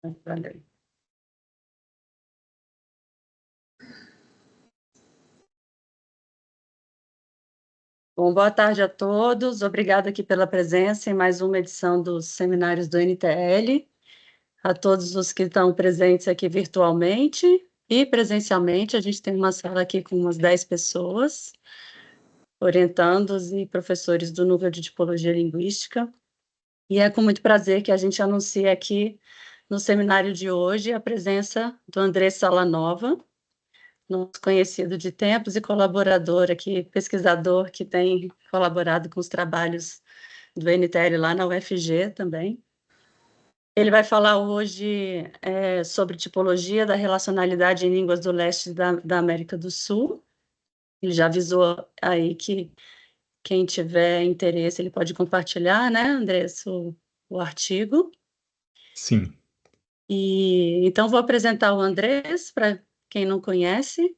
Valeu. Bom, boa tarde a todos. Obrigada aqui pela presença em mais uma edição dos seminários do NTL. A todos os que estão presentes aqui virtualmente e presencialmente. A gente tem uma sala aqui com umas 10 pessoas, orientandos e professores do núcleo de tipologia linguística. E é com muito prazer que a gente anuncia aqui no seminário de hoje a presença do André Salanova, nosso conhecido de tempos e colaborador aqui, pesquisador que tem colaborado com os trabalhos do NTL lá na UFG também. Ele vai falar hoje sobre tipologia da relacionalidade em línguas do leste da América do Sul. Ele já avisou aí que quem tiver interesse, ele pode compartilhar, né, Andressa, o artigo. Sim. E então vou apresentar o Andrés, para quem não conhece.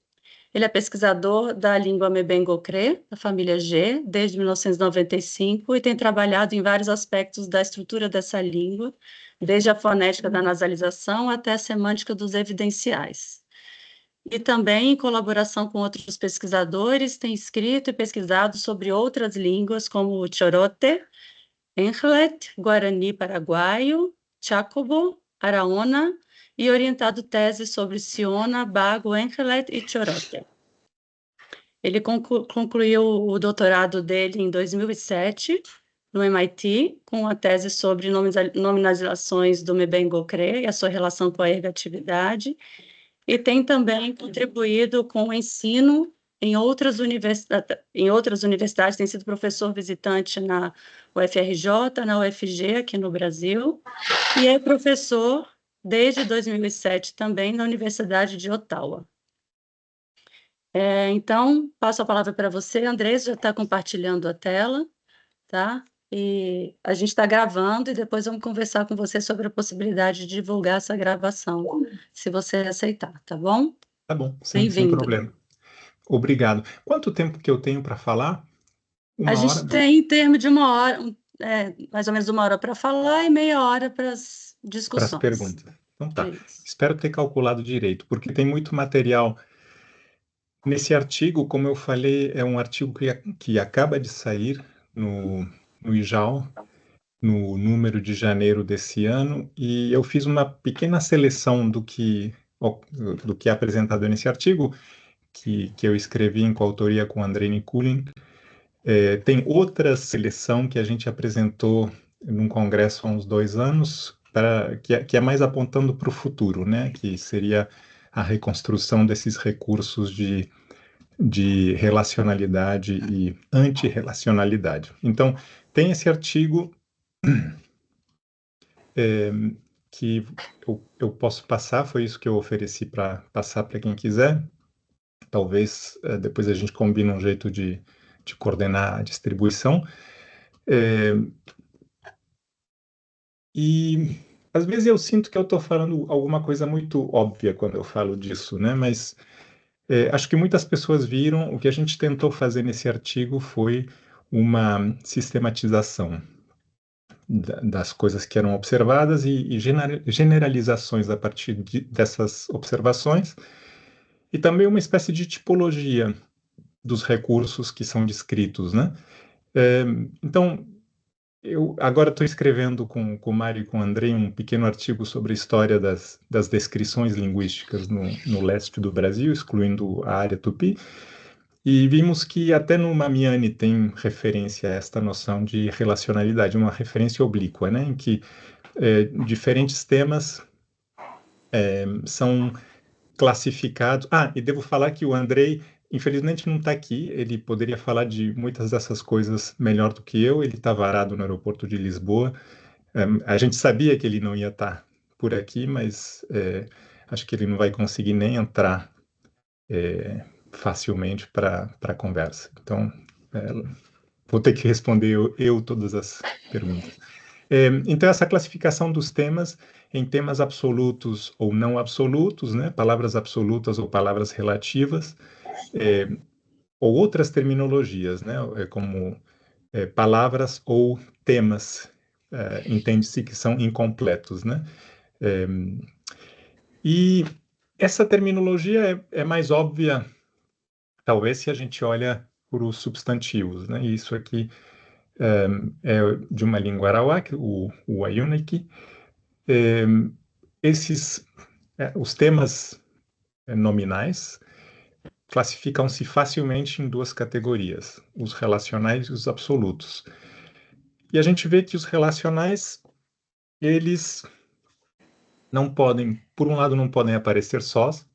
Ele é pesquisador da língua Mebengocré, da família G, desde 1995, e tem trabalhado em vários aspectos da estrutura dessa língua, desde a fonética da nasalização até a semântica dos evidenciais. E também, em colaboração com outros pesquisadores, tem escrito e pesquisado sobre outras línguas, como o Chorote, Enxlet, Guarani Paraguaio, Chacobo, Araona, e orientado teses sobre Siona, Bago, Enxlet e Chorote. Ele concluiu o doutorado dele em 2007, no MIT, com a tese sobre nominalizações do Mebengocré e a sua relação com a ergatividade, e tem também contribuído com o ensino em outras universidades, tem sido professor visitante na UFRJ, na UFG, aqui no Brasil, e é professor desde 2007 também na Universidade de Ottawa. Então, passo a palavra para você, Andrés, já está compartilhando a tela, tá? E a gente está gravando e depois vamos conversar com você sobre a possibilidade de divulgar essa gravação, se você aceitar, tá bom? Tá bom, sem Bem-vindo. problema. Obrigado. Quanto tempo que eu tenho para falar? A gente tem em termos de uma hora, mais ou menos uma hora para falar e meia hora para as Para as discussões. perguntas. Então tá. Isso. Espero ter calculado direito, porque tem muito material. Nesse artigo, como eu falei, é um artigo que acaba de sair no IJAL, no número de janeiro desse ano, e eu fiz uma pequena seleção do que é apresentado nesse artigo, que eu escrevi em coautoria com Andrei Nikulin. Tem outra seleção que a gente apresentou num congresso há uns 2 anos, que é mais apontando para o futuro, né? Que seria a reconstrução desses recursos de relacionalidade e antirrelacionalidade. Então, tem esse artigo que eu posso passar, foi isso que eu ofereci para passar para quem quiser. Talvez depois a gente combine um jeito de coordenar a distribuição. E às vezes eu sinto que eu estou falando alguma coisa muito óbvia quando eu falo disso, né? Mas acho que muitas pessoas viram, o que a gente tentou fazer nesse artigo foi uma sistematização das coisas que eram observadas e generalizações a partir dessas observações, e também uma espécie de tipologia dos recursos que são descritos, né? Então, eu agora estou escrevendo com o Mário e com o Andrei um pequeno artigo sobre a história das descrições linguísticas no leste do Brasil, excluindo a área tupi, e vimos que até no Mamiani tem referência a esta noção de relacionalidade, uma referência oblíqua, né, em que diferentes temas são classificados. E devo falar que o Andrei, infelizmente, não está aqui. Ele poderia falar de muitas dessas coisas melhor do que eu. Ele está varado no aeroporto de Lisboa. A gente sabia que ele não ia estar por aqui, mas acho que ele não vai conseguir nem entrar facilmente para a conversa. Então, vou ter que responder eu todas as perguntas. Então, essa classificação dos temas em temas absolutos ou não absolutos, né? Palavras absolutas ou palavras relativas, ou outras terminologias, né? Como palavras ou temas, entende-se que são incompletos, né? E essa terminologia é mais óbvia, talvez, se a gente olha para os substantivos, né? Isso aqui é de uma língua arawak, o Ayunaki. Os temas nominais classificam-se facilmente em duas categorias, os relacionais e os absolutos. E a gente vê que os relacionais, eles não podem, por um lado, não podem aparecer sós,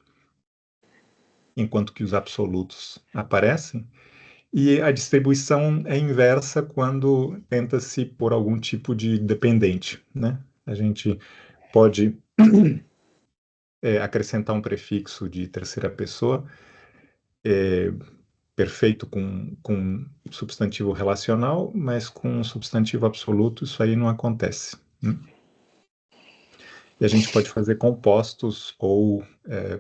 enquanto que os absolutos aparecem, e a distribuição é inversa quando tenta-se por algum tipo de dependente, né? A gente pode acrescentar um prefixo de terceira pessoa, perfeito com substantivo relacional, mas com substantivo absoluto isso aí não acontece, né? E a gente pode fazer compostos ou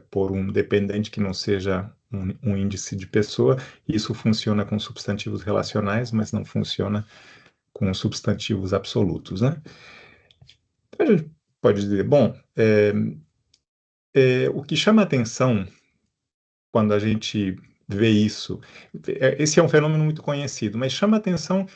por um dependente que não seja um índice de pessoa. Isso funciona com substantivos relacionais, mas não funciona com substantivos absolutos, né? Então a gente pode dizer, bom, o que chama atenção quando a gente vê isso, esse é um fenômeno muito conhecido, mas chama atenção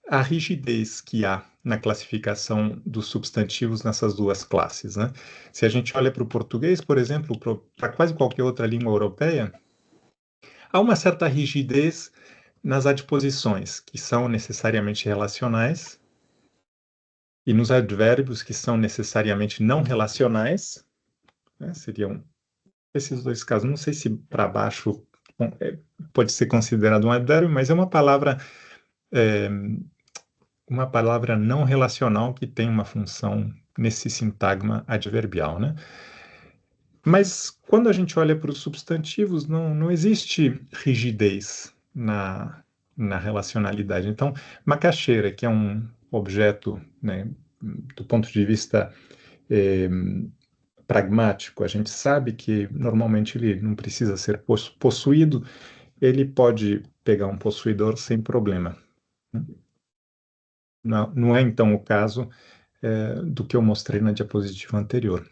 a rigidez que há na classificação dos substantivos nessas duas classes, né? Se a gente olha para o português, por exemplo, para quase qualquer outra língua europeia, há uma certa rigidez nas adposições, que são necessariamente relacionais, e nos advérbios, que são necessariamente não relacionais, né? Seriam esses dois casos. Não sei se para baixo pode ser considerado um advérbio, mas é é, uma palavra não relacional que tem uma função nesse sintagma adverbial, né? Mas quando a gente olha para os substantivos, não existe rigidez na relacionalidade. Então, macaxeira, que é um objeto, né, do ponto de vista eh, pragmático, a gente sabe que normalmente ele não precisa ser possuído, ele pode pegar um possuidor sem problema, né? Não é então o caso do que eu mostrei na diapositiva anterior.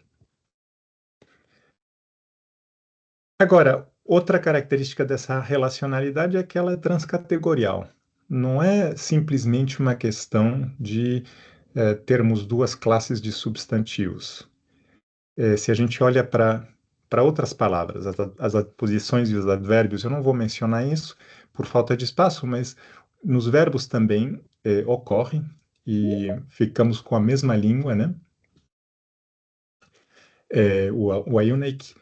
Agora, outra característica dessa relacionalidade é que ela é transcategorial. Não é simplesmente uma questão de termos duas classes de substantivos. Se a gente olha para outras palavras, as adposições e os advérbios, eu não vou mencionar isso por falta de espaço, mas nos verbos também ocorre e ficamos com a mesma língua, né? O Ayunik.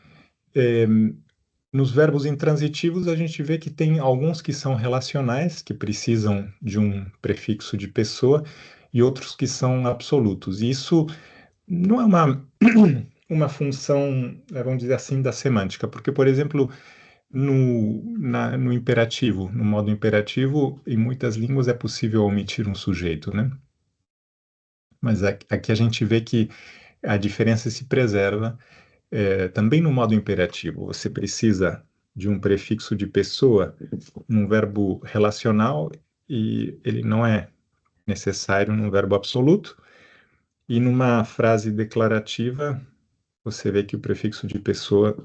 Nos verbos intransitivos, a gente vê que tem alguns que são relacionais, que precisam de um prefixo de pessoa, e outros que são absolutos. E isso não é uma função, vamos dizer assim, da semântica, porque, por exemplo, no imperativo, no modo imperativo, em muitas línguas é possível omitir um sujeito, né? Mas aqui a gente vê que a diferença se preserva. Também no modo imperativo, você precisa de um prefixo de pessoa num verbo relacional e ele não é necessário num verbo absoluto. E numa frase declarativa, você vê que o prefixo de pessoa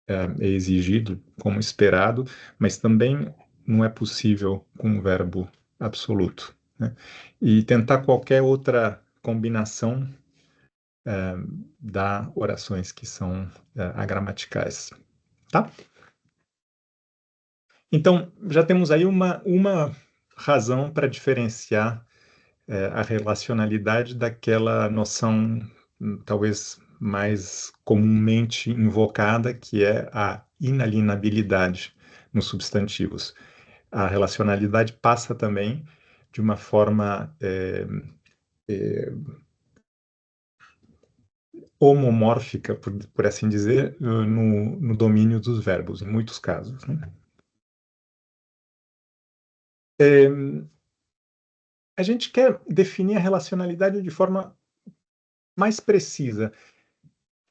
é exigido como esperado, mas também não é possível com um verbo absoluto, né? E tentar qualquer outra combinação dá orações que são agramaticais, tá? Então, já temos aí uma razão para diferenciar a relacionalidade daquela noção talvez mais comumente invocada, que é a inalienabilidade nos substantivos. A relacionalidade passa também de uma forma homomórfica, por assim dizer, no domínio dos verbos, em muitos casos, né? A gente quer definir a relacionalidade de forma mais precisa.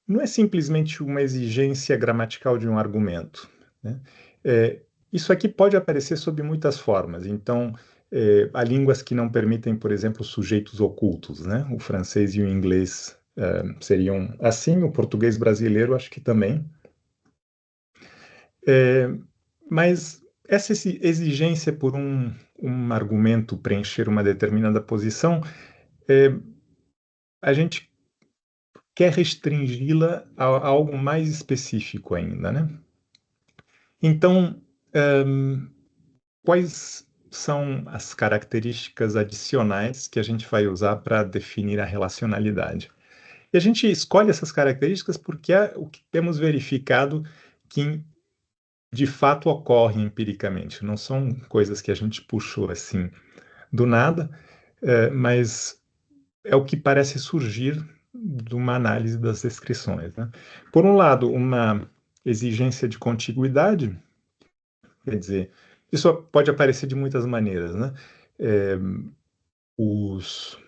Não é simplesmente uma exigência gramatical de um argumento, né? Isso aqui pode aparecer sob muitas formas. Então, há línguas que não permitem, por exemplo, sujeitos ocultos, né? O francês e o inglês seriam assim, o português brasileiro acho que também. Mas essa exigência por um argumento preencher uma determinada posição, a gente quer restringi-la a algo mais específico ainda, né? Então, quais são as características adicionais que a gente vai usar para definir a relacionalidade? E a gente escolhe essas características porque é o que temos verificado que de fato ocorre empiricamente. Não são coisas que a gente puxou assim do nada, mas é o que parece surgir de uma análise das descrições, né? Por um lado, uma exigência de contiguidade, quer dizer, isso pode aparecer de muitas maneiras, né? É, os,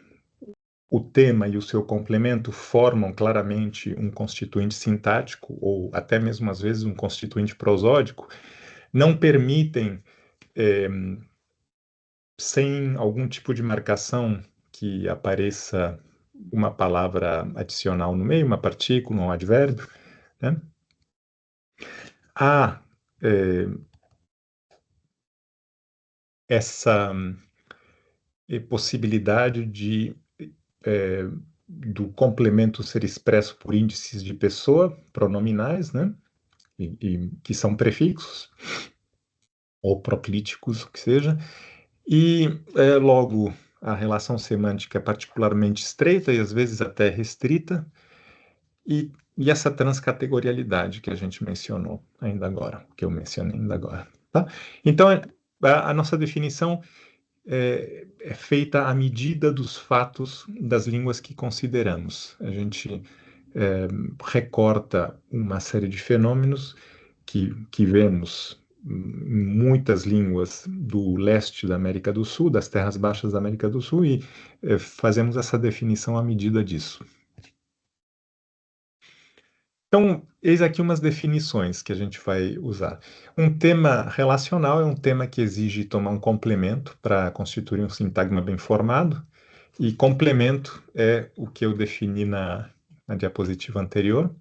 o tema e o seu complemento formam claramente um constituinte sintático, ou até mesmo às vezes um constituinte prosódico, não permitem, sem algum tipo de marcação que apareça uma palavra adicional no meio, uma partícula, um advérbio, né? Há essa possibilidade do complemento ser expresso por índices de pessoa, pronominais, né? E que são prefixos, ou proclíticos, o que seja, e logo a relação semântica é particularmente estreita e às vezes até restrita, e essa transcategorialidade que a gente mencionou ainda agora, que eu mencionei ainda agora, tá? Então, a nossa definição é feita à medida dos fatos das línguas que consideramos. A gente recorta uma série de fenômenos que vemos em muitas línguas do leste da América do Sul, das terras baixas da América do Sul, e fazemos essa definição à medida disso. Então, eis aqui umas definições que a gente vai usar. Um tema relacional é um tema que exige tomar um complemento para constituir um sintagma bem formado, e complemento é o que eu defini na diapositiva anterior.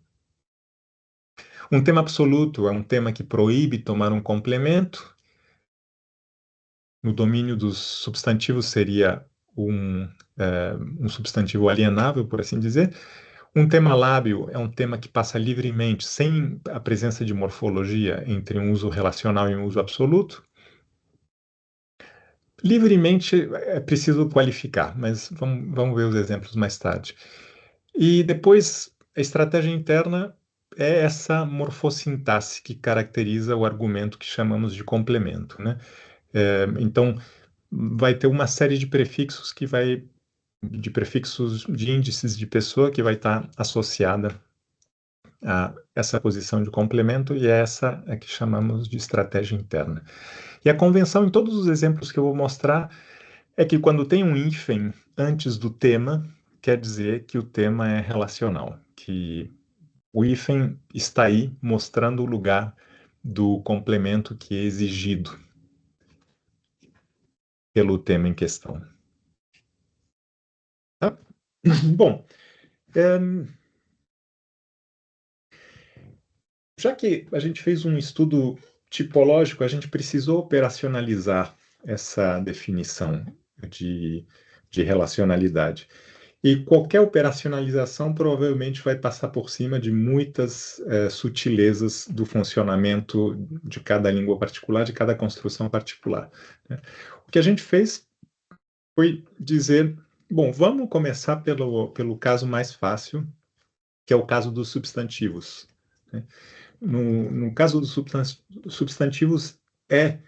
Um tema absoluto é um tema que proíbe tomar um complemento. No domínio dos substantivos seria um substantivo alienável, por assim dizer. Um tema lábil é um tema que passa livremente, sem a presença de morfologia entre um uso relacional e um uso absoluto. Livremente é preciso qualificar, mas vamos ver os exemplos mais tarde. E depois, a estratégia interna é essa morfossintaxe que caracteriza o argumento que chamamos de complemento, né? Então, vai ter uma série de prefixos de prefixos de índices de pessoa que vai estar associada a essa posição de complemento, e essa é que chamamos de estratégia interna. E a convenção, em todos os exemplos que eu vou mostrar, é que quando tem um hífen antes do tema, quer dizer que o tema é relacional, que o hífen está aí mostrando o lugar do complemento que é exigido pelo tema em questão. Tá? Bom, já que a gente fez um estudo tipológico, a gente precisou operacionalizar essa definição de relacionalidade. E qualquer operacionalização provavelmente vai passar por cima de muitas sutilezas do funcionamento de cada língua particular, de cada construção particular, né? O que a gente fez foi dizer, bom, vamos começar pelo caso mais fácil, que é o caso dos substantivos, né? No caso dos substantivos, é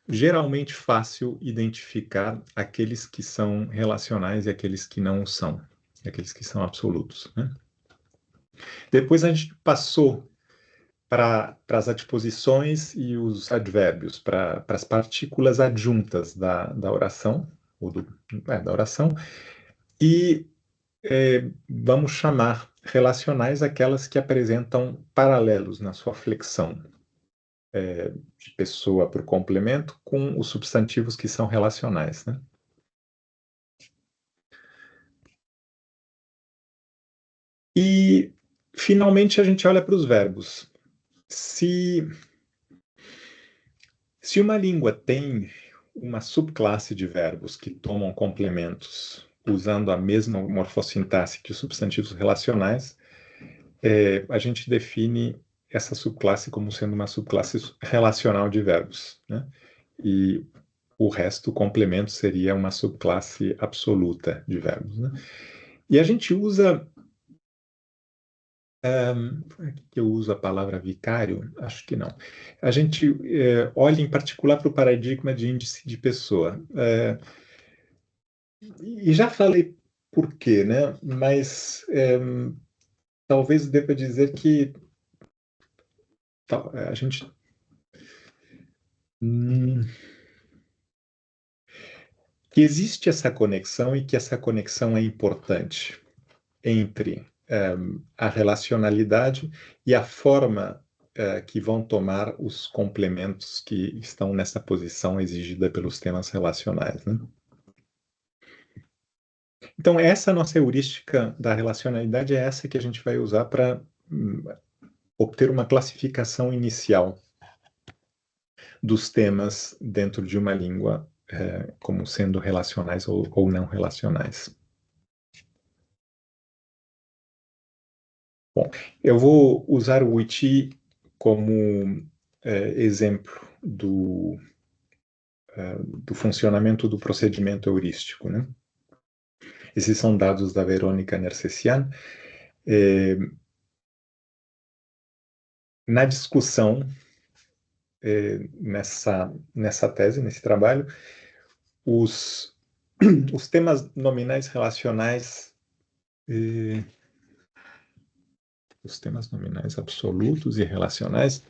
geralmente fácil identificar aqueles que são relacionais e aqueles que não são, aqueles que são absolutos, né? Depois a gente passou para as adposições e os advérbios, para as partículas adjuntas da oração, da oração, e vamos chamar relacionais aquelas que apresentam paralelos na sua flexão, de pessoa por complemento com os substantivos que são relacionais, né? E, finalmente, a gente olha para os verbos. Se uma língua tem uma subclasse de verbos que tomam complementos usando a mesma morfossintaxe que os substantivos relacionais, a gente define essa subclasse como sendo uma subclasse relacional de verbos, né? E o resto, o complemento, seria uma subclasse absoluta de verbos, né? E a gente usa. Por que eu uso a palavra vicário? Acho que não. A gente olha em particular para o paradigma de índice de pessoa. E já falei por quê, né? Mas talvez deva dizer que a gente. hum, que existe essa conexão e que essa conexão é importante entre a relacionalidade e a forma que vão tomar os complementos que estão nessa posição exigida pelos temas relacionais, né? Então, essa nossa heurística da relacionalidade é essa que a gente vai usar para obter uma classificação inicial dos temas dentro de uma língua, como sendo relacionais ou não relacionais. Bom, eu vou usar o Wiki como exemplo do funcionamento do procedimento heurístico, né? Esses são dados da Verônica Nersessian. Na discussão, nessa tese, nesse trabalho, os temas nominais relacionais, os temas nominais absolutos e relacionais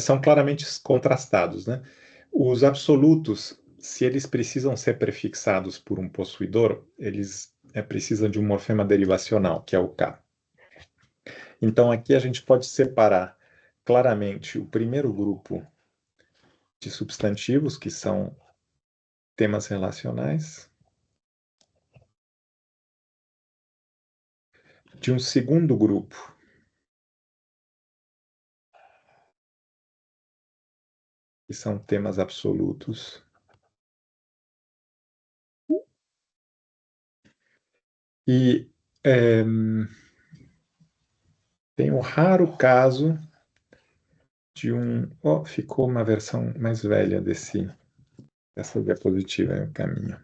são claramente contrastados, né? Os absolutos, se eles precisam ser prefixados por um possuidor, eles precisam de um morfema derivacional, que é o K. Então, aqui a gente pode separar claramente o primeiro grupo de substantivos, que são temas relacionais, de um segundo grupo, que são temas absolutos, e tem o raro caso de um... Oh, ficou uma versão mais velha dessa diapositiva no caminho.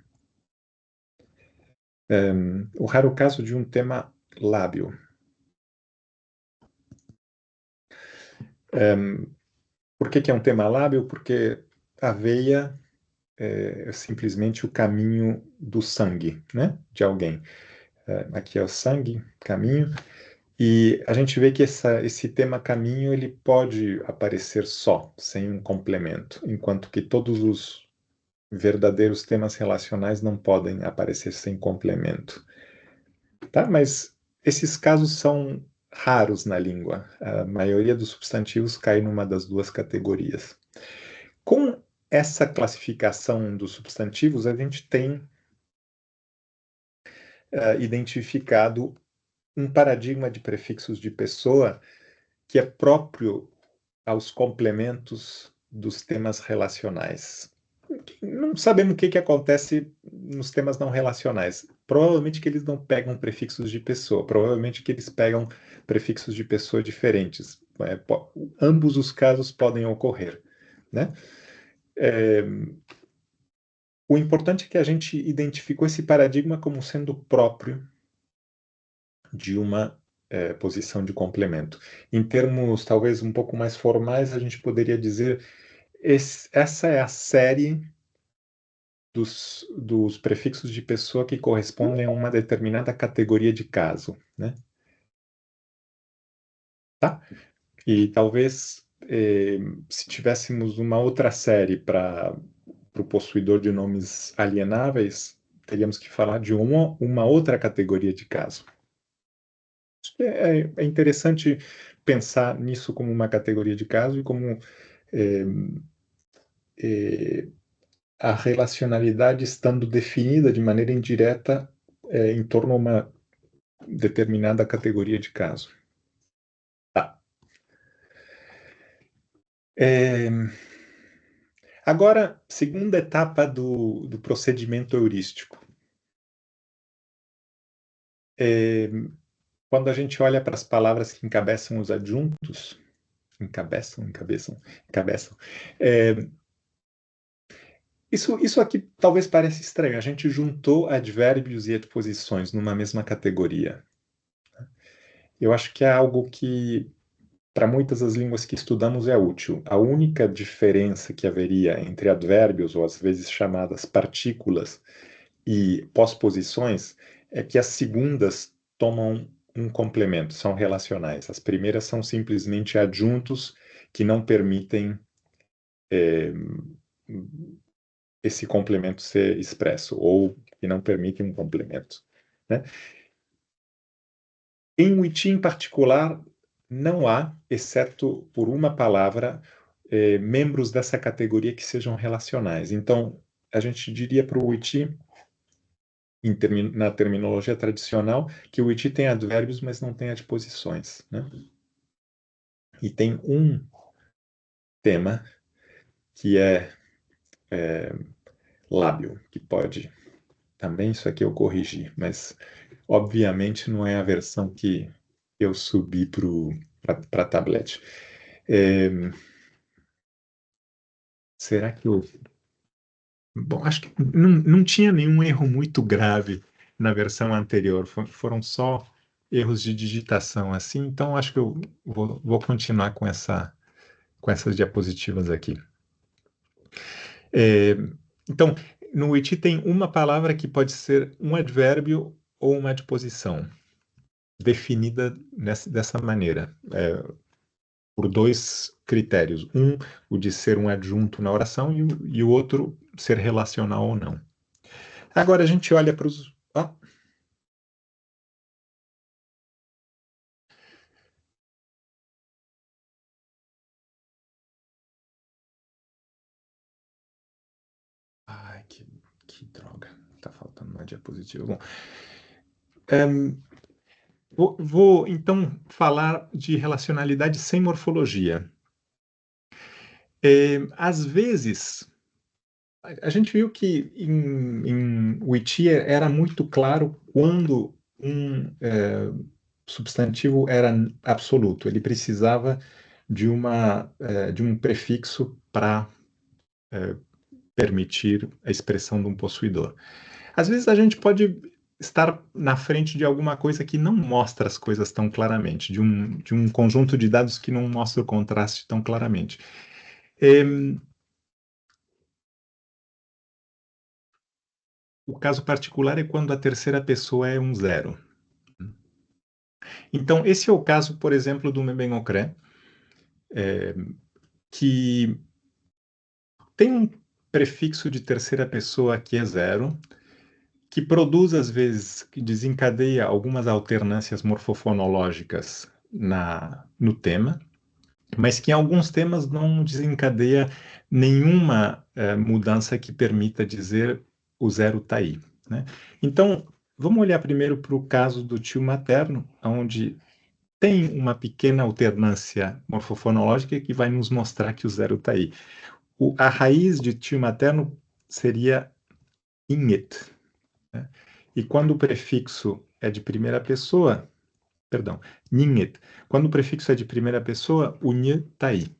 O raro caso de um tema lábil. Por que é um tema lábil? Porque a veia é simplesmente o caminho do sangue, né, de alguém. Aqui é o sangue, caminho, e a gente vê que esse tema caminho ele pode aparecer só, sem um complemento, enquanto que todos os verdadeiros temas relacionais não podem aparecer sem complemento. Tá? Mas esses casos são raros na língua. A maioria dos substantivos cai numa das duas categorias. Com essa classificação dos substantivos, a gente tem identificado um paradigma de prefixos de pessoa que é próprio aos complementos dos temas relacionais. Não sabemos o que acontece nos temas não relacionais. Provavelmente que eles não pegam prefixos de pessoa, provavelmente que eles pegam prefixos de pessoa diferentes. Ambos os casos podem ocorrer, né? O importante é que a gente identificou esse paradigma como sendo próprio de uma posição de complemento. Em termos talvez um pouco mais formais, a gente poderia dizer essa é a série dos prefixos de pessoa que correspondem a uma determinada categoria de caso, né? Tá? E talvez, se tivéssemos uma outra série para o possuidor de nomes alienáveis, teríamos que falar de uma outra categoria de caso. Acho que é interessante pensar nisso como uma categoria de caso e como a relacionalidade estando definida de maneira indireta em torno a uma determinada categoria de caso. Tá. Agora, segunda etapa do procedimento heurístico. Quando a gente olha para as palavras que encabeçam os adjuntos, encabeçam, isso aqui talvez pareça estranho. A gente juntou advérbios e adposições numa mesma categoria. Eu acho que é algo que, para muitas das línguas que estudamos, é útil. A única diferença que haveria entre advérbios, ou às vezes chamadas partículas, e pós-posições, é que as segundas tomam um complemento, são relacionais. As primeiras são simplesmente adjuntos que não permitem esse complemento ser expresso, ou que não permitem um complemento, né? Em Wiki, em particular, não há, exceto por uma palavra, membros dessa categoria que sejam relacionais. Então, a gente diria para o Wiki, na terminologia tradicional, que o Wiki tem advérbios, mas não tem adposições, né? E tem um tema que é lábio, que pode... Também isso aqui eu corrigi, mas obviamente não é a versão que eu subi para a tablet. Será que eu... Bom, acho que não tinha nenhum erro muito grave na versão anterior. Foram só erros de digitação, assim. Então, acho que eu vou continuar com essas diapositivas aqui. Então, no Wiki tem uma palavra que pode ser um advérbio ou uma adposição, definida dessa maneira, por dois critérios. Um, o de ser um adjunto na oração, e o outro, ser relacional ou não. Agora a gente olha para os... Ai, que droga. Tá faltando uma diapositiva. Bom, vou então falar de relacionalidade sem morfologia. Às vezes, a gente viu que em Wiki era muito claro quando um substantivo era absoluto. Ele precisava de um prefixo para permitir a expressão de um possuidor. Às vezes a gente pode estar na frente de alguma coisa que não mostra as coisas tão claramente, de um conjunto de dados que não mostra o contraste tão claramente. O caso particular é quando a terceira pessoa é um zero. Então, esse é o caso, por exemplo, do Mebengocré, que tem um prefixo de terceira pessoa que é zero, que produz, às vezes, que desencadeia algumas alternâncias morfofonológicas no tema, mas que em alguns temas não desencadeia nenhuma mudança que permita dizer o zero está aí, né? Então, vamos olhar primeiro para o caso do tio materno, onde tem uma pequena alternância morfofonológica que vai nos mostrar que o zero está aí. A raiz de tio materno seria inget, né? E quando o prefixo é de primeira pessoa, perdão, ninget, quando o prefixo é de primeira pessoa, o nhe está aí.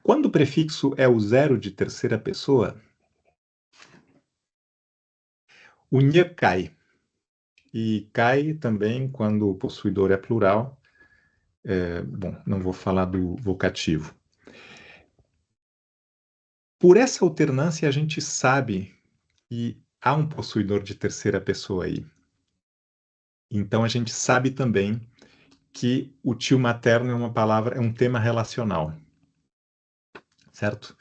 Quando o prefixo é o zero de terceira pessoa, o nhe cai. E cai também quando o possuidor é plural. Bom, não vou falar do vocativo. Por essa alternância, a gente sabe que há um possuidor de terceira pessoa aí. Então, a gente sabe também que o tio materno é uma palavra, é um tema relacional. Certo?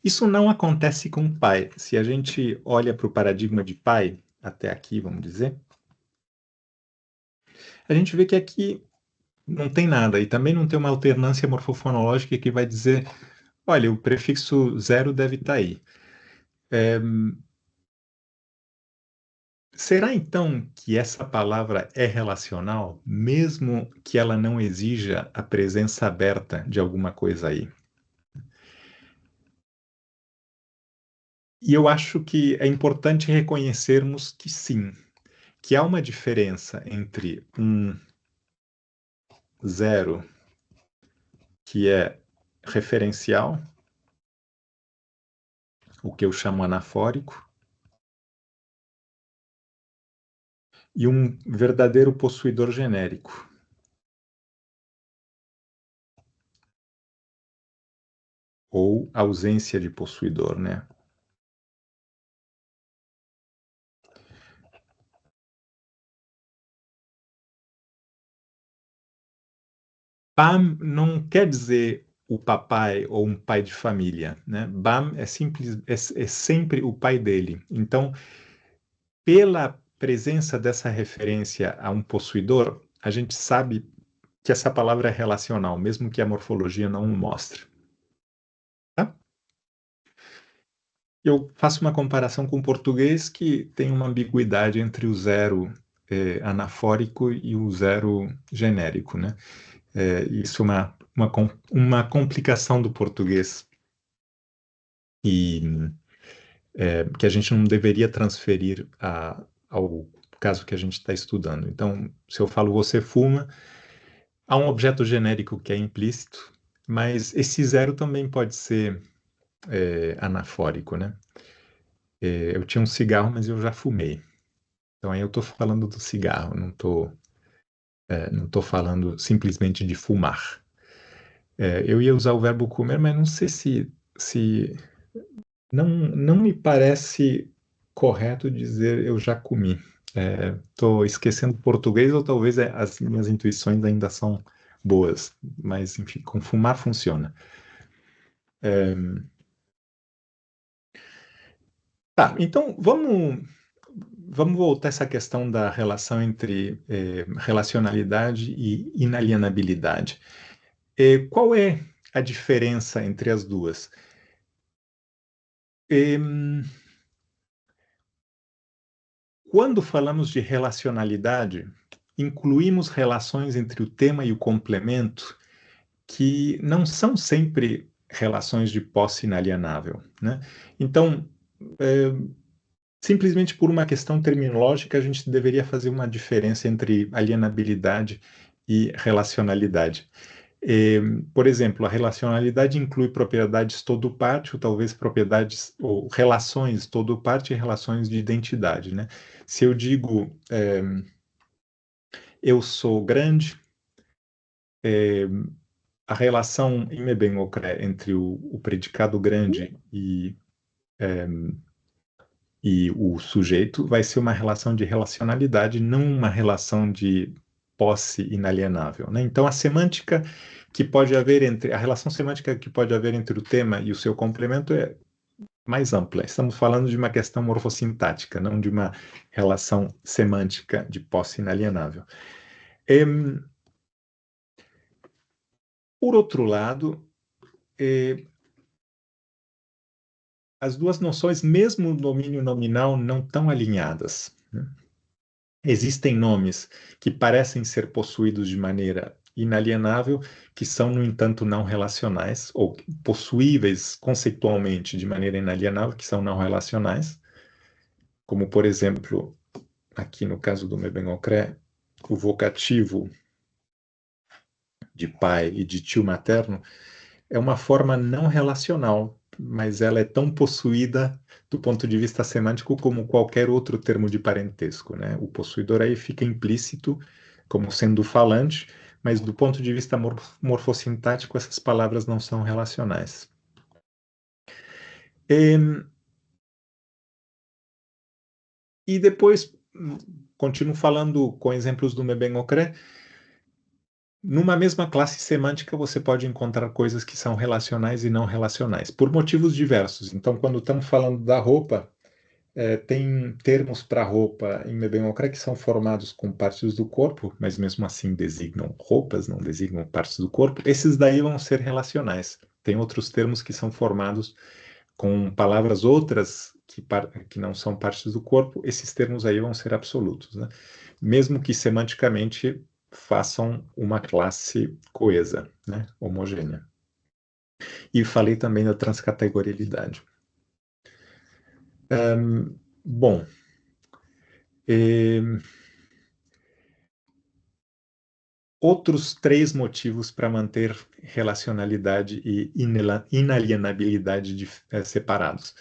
Isso não acontece com o pai. Se a gente olha para o paradigma de pai, até aqui, vamos dizer, a gente vê que aqui não tem nada, e também não tem uma alternância morfofonológica que vai dizer, olha, o prefixo zero deve estar aí. Será então que essa palavra é relacional, mesmo que ela não exija a presença aberta de alguma coisa aí? E eu acho que é importante reconhecermos que sim, que há uma diferença entre um zero que é referencial, o que eu chamo anafórico, e um verdadeiro possuidor genérico, ou ausência de possuidor, né? Bam não quer dizer o papai ou um pai de família, né? Bam é simples, é sempre o pai dele. Então, pela presença dessa referência a um possuidor, a gente sabe que essa palavra é relacional, mesmo que a morfologia não o mostre. Tá? Eu faço uma comparação com o português que tem uma ambiguidade entre o zero anafórico e o zero genérico, né? Isso é uma complicação do português e que a gente não deveria transferir ao caso que a gente está estudando. Então, se eu falo você fuma, há um objeto genérico que é implícito, mas esse zero também pode ser anafórico, né? Eu tinha um cigarro, mas eu já fumei. Então aí eu estou falando do cigarro, não tô falando simplesmente de fumar. Eu ia usar o verbo comer, mas não sei se não me parece correto dizer eu já comi. Estou esquecendo português ou talvez as minhas intuições ainda são boas, mas enfim, com fumar funciona. Tá, então vamos voltar a essa questão da relação entre relacionalidade e inalienabilidade. Qual é a diferença entre as duas? Em, Quando falamos de relacionalidade, incluímos relações entre o tema e o complemento que não são sempre relações de posse inalienável, né? Então, é, simplesmente por uma questão terminológica, a gente deveria fazer uma diferença entre alienabilidade e relacionalidade. Eh, por exemplo, a relacionalidade inclui propriedades todo-parte, ou talvez propriedades ou relações todo-parte e relações de identidade, né? Se eu digo eu sou grande, a relação imebem-ocré entre o predicado grande e o sujeito vai ser uma relação de relacionalidade, não uma relação de posse inalienável, né? Então, a relação semântica que pode haver entre o tema e o seu complemento é mais ampla. Estamos falando de uma questão morfossintática, não de uma relação semântica de posse inalienável. Em, por outro lado, as duas noções, mesmo o domínio nominal, não estão alinhadas, né? Existem nomes que parecem ser possuídos de maneira inalienável, que são, no entanto, não relacionais, ou possuíveis conceitualmente de maneira inalienável, que são não relacionais, como, por exemplo, aqui no caso do Mebenocré, o vocativo de pai e de tio materno é uma forma não relacional, mas ela é tão possuída do ponto de vista semântico como qualquer outro termo de parentesco, né? O possuidor aí fica implícito como sendo falante, mas do ponto de vista morfossintático, essas palavras não são relacionais. E depois, continuo falando com exemplos do Mebenocré, numa mesma classe semântica, você pode encontrar coisas que são relacionais e não relacionais, por motivos diversos. Então, quando estamos falando da roupa, tem termos para roupa em Mebenocré que são formados com partes do corpo, mas mesmo assim designam roupas, não designam partes do corpo. Esses daí vão ser relacionais. Tem outros termos que são formados com palavras outras que não são partes do corpo, esses termos aí vão ser absolutos, né? Mesmo que semanticamente façam uma classe coesa, né? Homogênea. E falei também da transcategorialidade. Bom, outros 3 motivos para manter relacionalidade e inalienabilidade separados.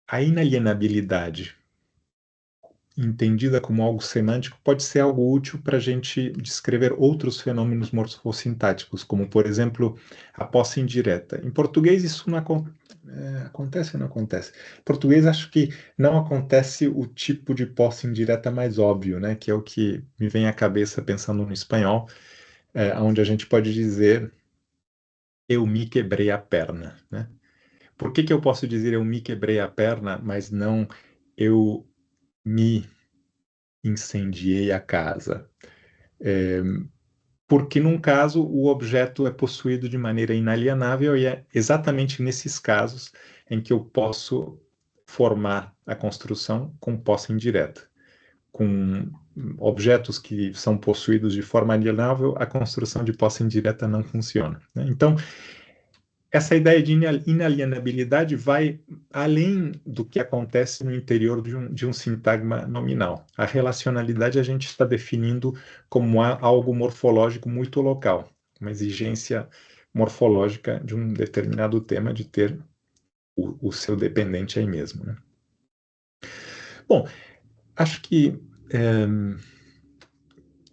A inalienabilidade, entendida como algo semântico, pode ser algo útil para a gente descrever outros fenômenos morfossintáticos, como, por exemplo, a posse indireta. Em português, isso não acontece ou não acontece? Em português, acho que não acontece o tipo de posse indireta mais óbvio, né? Que é o que me vem à cabeça pensando no espanhol, onde a gente pode dizer eu me quebrei a perna, né? Por que que eu posso dizer eu me quebrei a perna, mas não eu me incendiei a casa? Porque, num caso, o objeto é possuído de maneira inalienável e é exatamente nesses casos em que eu posso formar a construção com posse indireta. Com objetos que são possuídos de forma alienável, a construção de posse indireta não funciona, né? Então, essa ideia de inalienabilidade vai além do que acontece no interior de um sintagma nominal. A relacionalidade a gente está definindo como algo morfológico muito local, uma exigência morfológica de um determinado tema de ter o seu dependente aí mesmo, né? Bom, acho que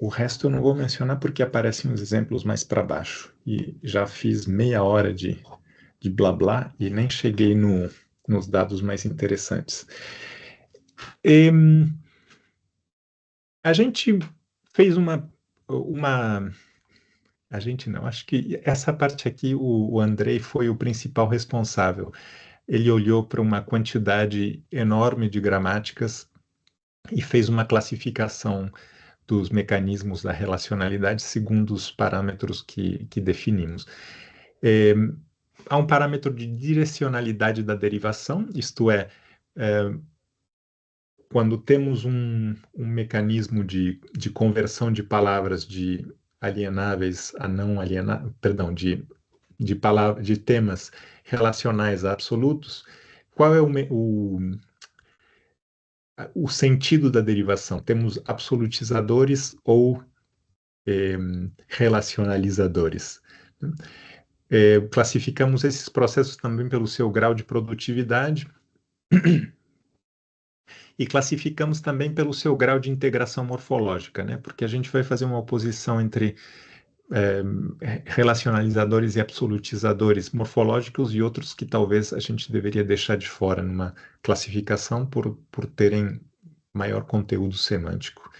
o resto eu não vou mencionar porque aparecem os exemplos mais para baixo. E já fiz meia hora de blá blá e nem cheguei nos dados mais interessantes. A gente fez a gente não, acho que essa parte aqui o Andrei foi o principal responsável. Ele olhou para uma quantidade enorme de gramáticas e fez uma classificação dos mecanismos da relacionalidade segundo os parâmetros que definimos. É, Há um parâmetro de direcionalidade da derivação, isto é, quando temos um mecanismo de conversão de palavras de alienáveis a não alienáveis, perdão, de temas relacionais a absolutos, qual é o sentido da derivação? Temos absolutizadores ou relacionalizadores. Classificamos esses processos também pelo seu grau de produtividade e classificamos também pelo seu grau de integração morfológica, né? Porque a gente vai fazer uma oposição entre relacionalizadores e absolutizadores morfológicos e outros que talvez a gente deveria deixar de fora numa classificação por terem maior conteúdo semântico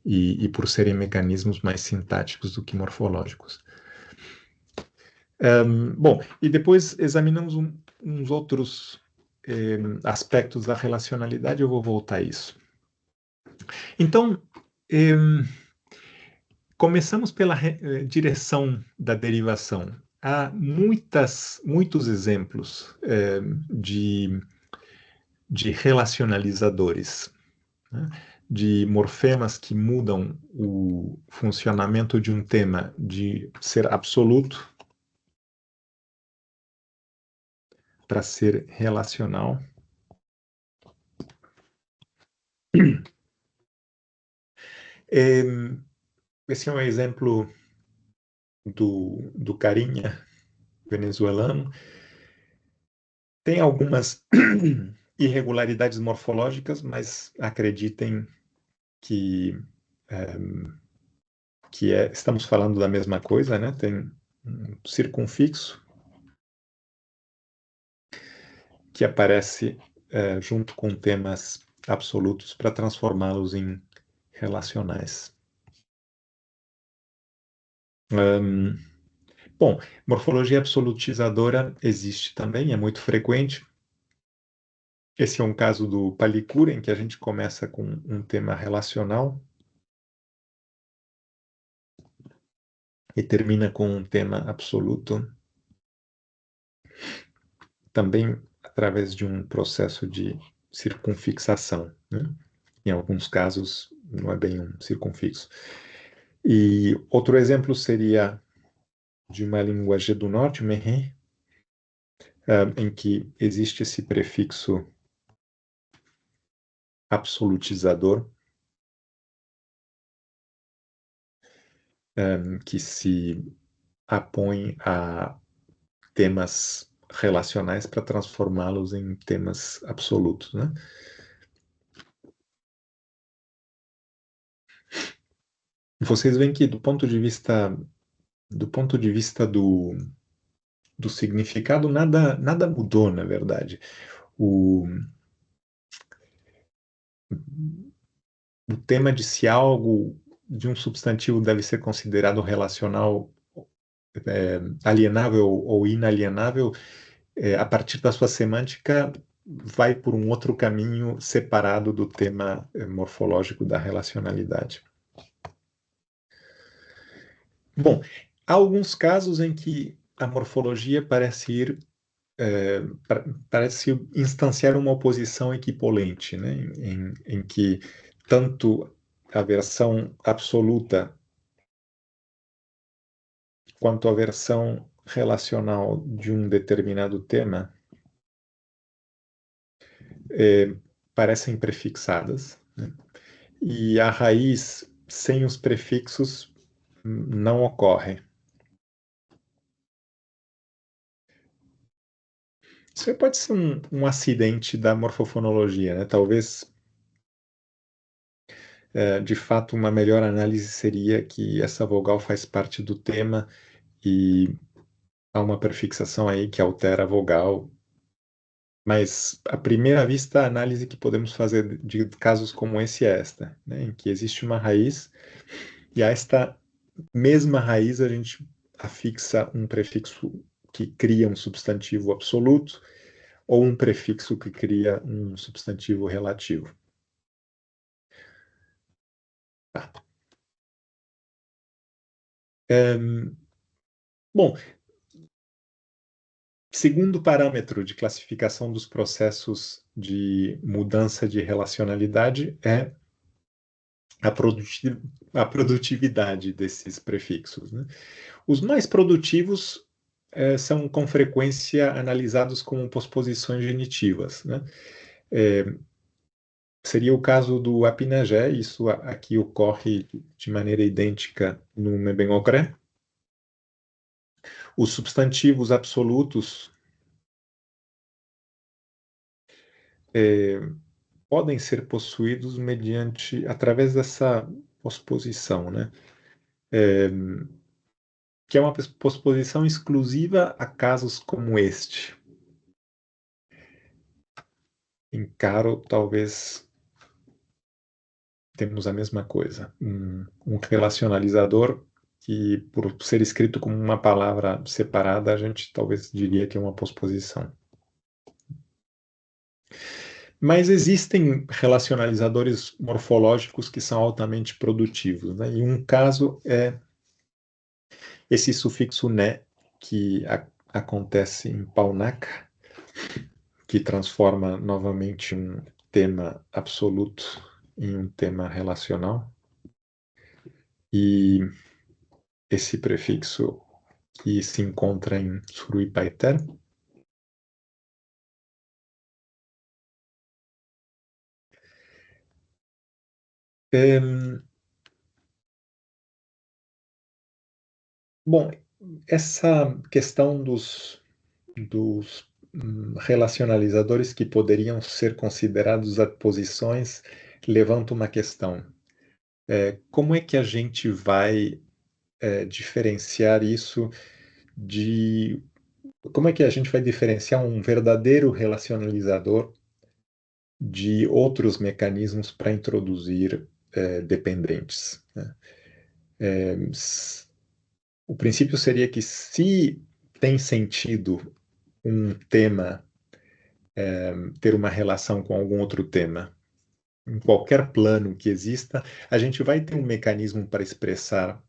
e por serem mecanismos mais sintáticos do que morfológicos. Bom, e depois examinamos uns outros aspectos da relacionalidade, eu vou voltar a isso. Então, começamos pela direção da derivação. Há muitos exemplos de relacionalizadores, né? De morfemas que mudam o funcionamento de um tema de ser absoluto para ser relacional. Esse é um exemplo do carinha venezuelano. Tem algumas irregularidades morfológicas, mas acreditem que, estamos falando da mesma coisa, né? Tem um circunfixo que aparece junto com temas absolutos para transformá-los em relacionais. Bom, morfologia absolutizadora existe também, é muito frequente. Esse é um caso do Palicura, em que a gente começa com um tema relacional e termina com um tema absoluto. também através de um processo de circunfixação, né? Em alguns casos, não é bem um circunfixo. E outro exemplo seria de uma língua G do Norte, Mehé, em que existe esse prefixo absolutizador, que se apõe a temas relacionais para transformá-los em temas absolutos, né? Vocês veem que do ponto de vista do significado, nada mudou, na verdade. O tema de se algo de um substantivo deve ser considerado relacional, alienável ou inalienável, a partir da sua semântica, vai por um outro caminho separado do tema morfológico da relacionalidade. Bom, há alguns casos em que a morfologia parece instanciar uma oposição equipolente, né? Em que tanto a versão absoluta quanto a versão relacional de um determinado tema parecem prefixadas, né? E a raiz sem os prefixos não ocorre. Isso pode ser um acidente da morfofonologia, né? Talvez, de fato, uma melhor análise seria que essa vogal faz parte do tema e há uma prefixação aí que altera a vogal. Mas, à primeira vista, a análise que podemos fazer de casos como esse é esta, né? Em que existe uma raiz e a esta mesma raiz a gente afixa um prefixo que cria um substantivo absoluto ou um prefixo que cria um substantivo relativo. Tá. Bom, segundo parâmetro de classificação dos processos de mudança de relacionalidade é a produtividade desses prefixos, né? Os mais produtivos são com frequência analisados como posposições genitivas, né? Seria o caso do apinagé, isso aqui ocorre de maneira idêntica no Mebengocré. Os substantivos absolutos podem ser possuídos através dessa posposição, né? Que é uma posposição exclusiva a casos como este. Em Caro, talvez temos a mesma coisa. Um relacionalizador que, por ser escrito como uma palavra separada, a gente talvez diria que é uma posposição. Mas existem relacionalizadores morfológicos que são altamente produtivos, né? E um caso é esse sufixo né, que acontece em Paunaca, que transforma novamente um tema absoluto em um tema relacional. E esse prefixo que se encontra em Suruipaeté bom, essa questão dos relacionalizadores que poderiam ser considerados aposições levanta uma questão. Como é que a gente vai diferenciar isso de... Como é que a gente vai diferenciar um verdadeiro relacionalizador de outros mecanismos para introduzir dependentes, né? O princípio seria que se tem sentido um tema ter uma relação com algum outro tema, em qualquer plano que exista, a gente vai ter um mecanismo para expressar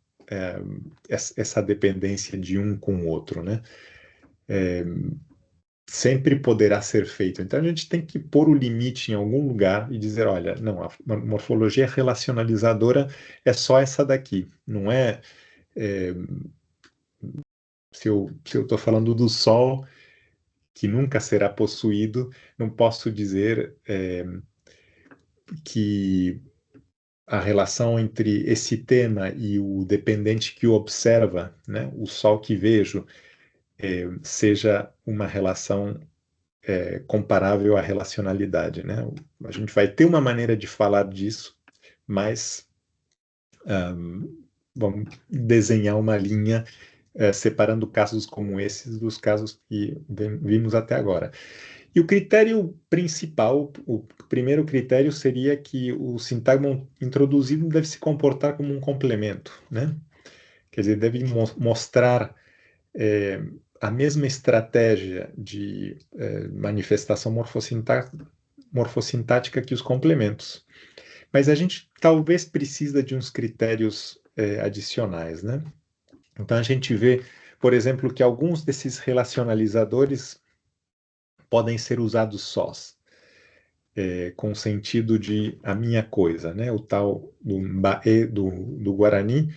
essa dependência de um com o outro, né? sempre poderá ser feito. Então a gente tem que pôr o limite em algum lugar e dizer, olha, não, a morfologia relacionalizadora é só essa daqui, não é, é se eu estou falando do Sol, que nunca será possuído, não posso dizer que a relação entre esse tema e o dependente que o observa, né, o Sol que vejo, seja uma relação comparável à relacionalidade, né? A gente vai ter uma maneira de falar disso, mas vamos desenhar uma linha separando casos como esses dos casos que vimos até agora. E o critério principal, o primeiro critério seria que o sintagma introduzido deve se comportar como um complemento, né? Quer dizer, deve mostrar a mesma estratégia de manifestação morfossintática que os complementos. Mas a gente talvez precisa de uns critérios adicionais, né? Então a gente vê, por exemplo, que alguns desses relacionalizadores podem ser usados sós, com o sentido de a minha coisa, né? O tal do Mbaé do Guarani,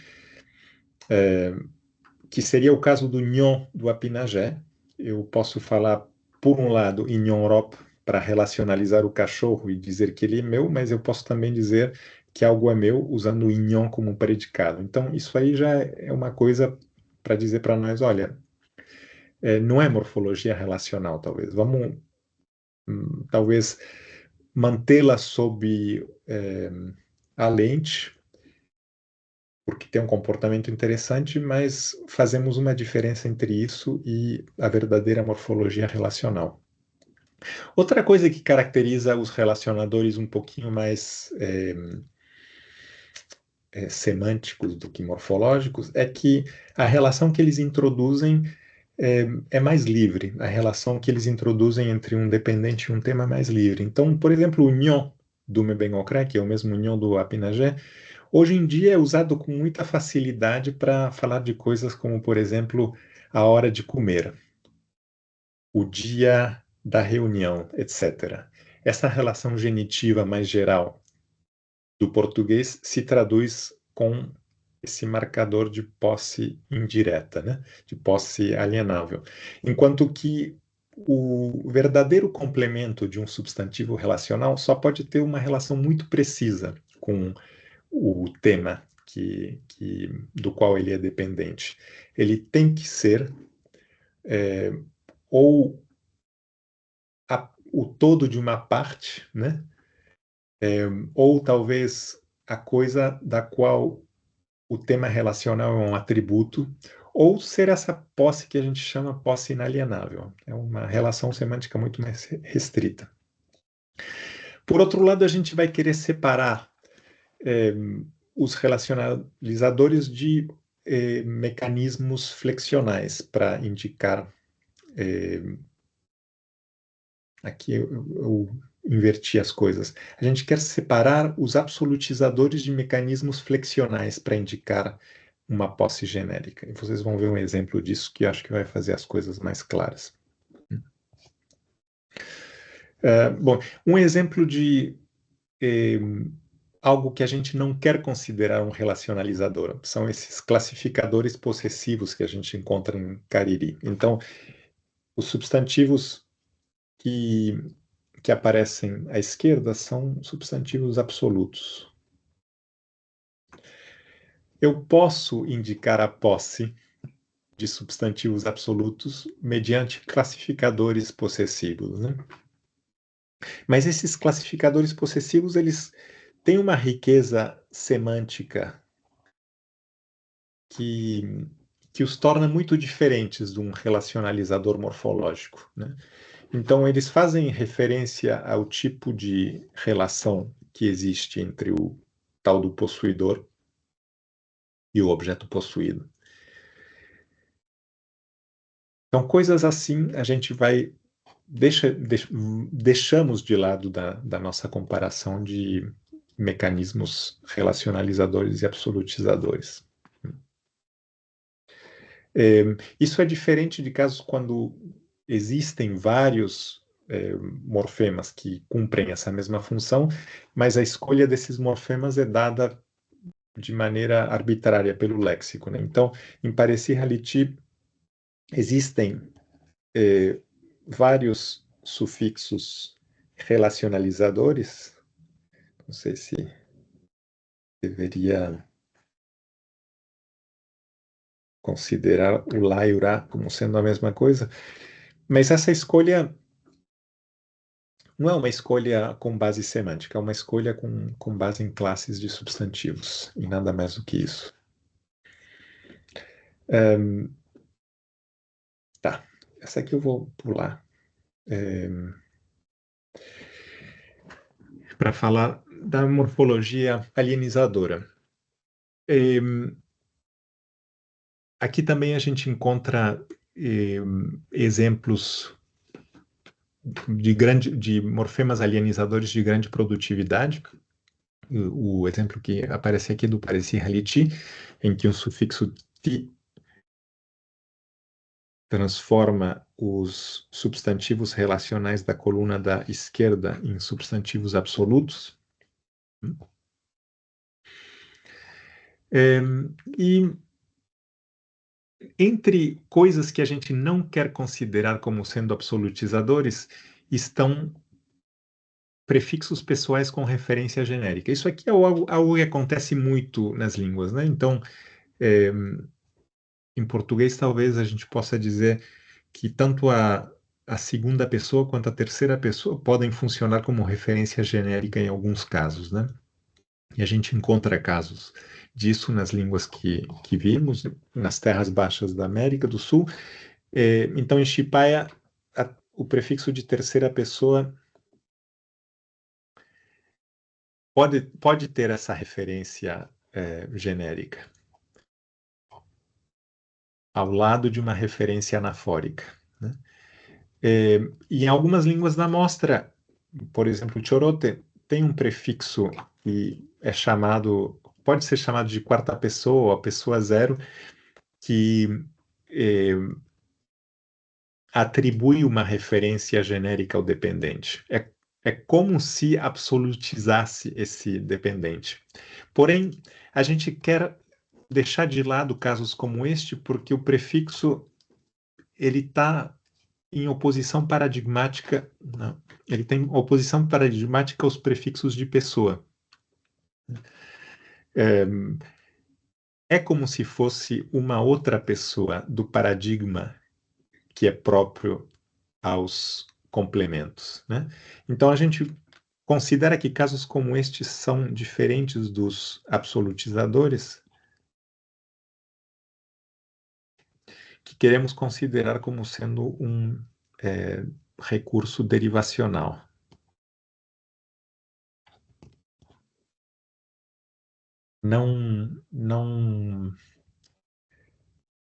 que seria o caso do Nyon do Apinagé. Eu posso falar, por um lado, em Nyon-Rop para relacionalizar o cachorro e dizer que ele é meu, mas eu posso também dizer que algo é meu usando o Nyon como predicado. Então, isso aí já é uma coisa para dizer para nós, olha, não é morfologia relacional, talvez. Vamos, talvez, mantê-la sob a lente, porque tem um comportamento interessante, mas fazemos uma diferença entre isso e a verdadeira morfologia relacional. Outra coisa que caracteriza os relacionadores um pouquinho mais semânticos do que morfológicos é que a relação que eles introduzem é mais livre. A relação que eles introduzem entre um dependente e um tema é mais livre. Então, por exemplo, o Nyon do Mebengocré, que é o mesmo Nyon do Apinagé, hoje em dia é usado com muita facilidade para falar de coisas como, por exemplo, a hora de comer, o dia da reunião, etc. Essa relação genitiva mais geral do português se traduz com esse marcador de posse indireta, né? De posse alienável. Enquanto que o verdadeiro complemento de um substantivo relacional só pode ter uma relação muito precisa com o tema do qual ele é dependente. Ele tem que ser ou o todo de uma parte, né? Ou talvez a coisa da qual o tema relacional é um atributo, ou ser essa posse que a gente chama posse inalienável. É uma relação semântica muito mais restrita. Por outro lado, a gente vai querer separar os relacionalizadores de mecanismos flexionais para indicar. Aqui eu inverti as coisas. A gente quer separar os absolutizadores de mecanismos flexionais para indicar uma posse genérica. E vocês vão ver um exemplo disso que acho que vai fazer as coisas mais claras. Bom, um exemplo de algo que a gente não quer considerar um relacionalizador são esses classificadores possessivos que a gente encontra em Cariri. Então, os substantivos que aparecem à esquerda são substantivos absolutos. Eu posso indicar a posse de substantivos absolutos mediante classificadores possessivos, né? Mas esses classificadores possessivos, eles têm uma riqueza semântica que, que os torna muito diferentes de um relacionalizador morfológico, né? Então, eles fazem referência ao tipo de relação que existe entre o tal do possuidor e o objeto possuído. Então, coisas assim a gente vai deixamos de lado da nossa comparação de mecanismos relacionalizadores e absolutizadores. Isso é diferente de casos quando existem vários morfemas que cumprem essa mesma função, mas a escolha desses morfemas é dada de maneira arbitrária pelo léxico, né? Então, em Parsi Haliti existem vários sufixos relacionalizadores. Não sei se deveria considerar o lá e o rá como sendo a mesma coisa, mas essa escolha não é uma escolha com base semântica, é uma escolha com base em classes de substantivos, e nada mais do que isso. Tá, essa aqui eu vou pular. Para falar da morfologia alienizadora. Aqui também a gente encontra exemplos de morfemas alienizadores de grande produtividade. O exemplo que aparece aqui do Parsi Haliti, em que o sufixo ti transforma os substantivos relacionais da coluna da esquerda em substantivos absolutos. E entre coisas que a gente não quer considerar como sendo absolutizadores estão prefixos pessoais com referência genérica. Isso aqui é algo que acontece muito nas línguas, né? Então, em português, talvez a gente possa dizer que tanto a segunda pessoa quanto a terceira pessoa podem funcionar como referência genérica em alguns casos, né? E a gente encontra casos disso nas línguas que vimos, nas terras baixas da América do Sul. Então, em Chipaya, o prefixo de terceira pessoa pode ter essa referência genérica, ao lado de uma referência anafórica, né? E em algumas línguas da amostra, por exemplo, o Chorote tem um prefixo que pode ser chamado de quarta pessoa, ou pessoa zero, que atribui uma referência genérica ao dependente. É como se absolutizasse esse dependente. Porém, a gente quer deixar de lado casos como este, porque o prefixo ele está em oposição paradigmática, não, ele tem oposição paradigmática aos prefixos de pessoa. É como se fosse uma outra pessoa do paradigma que é próprio aos complementos, né? Então a gente considera que casos como estes são diferentes dos absolutizadores, que queremos considerar como sendo um recurso derivacional.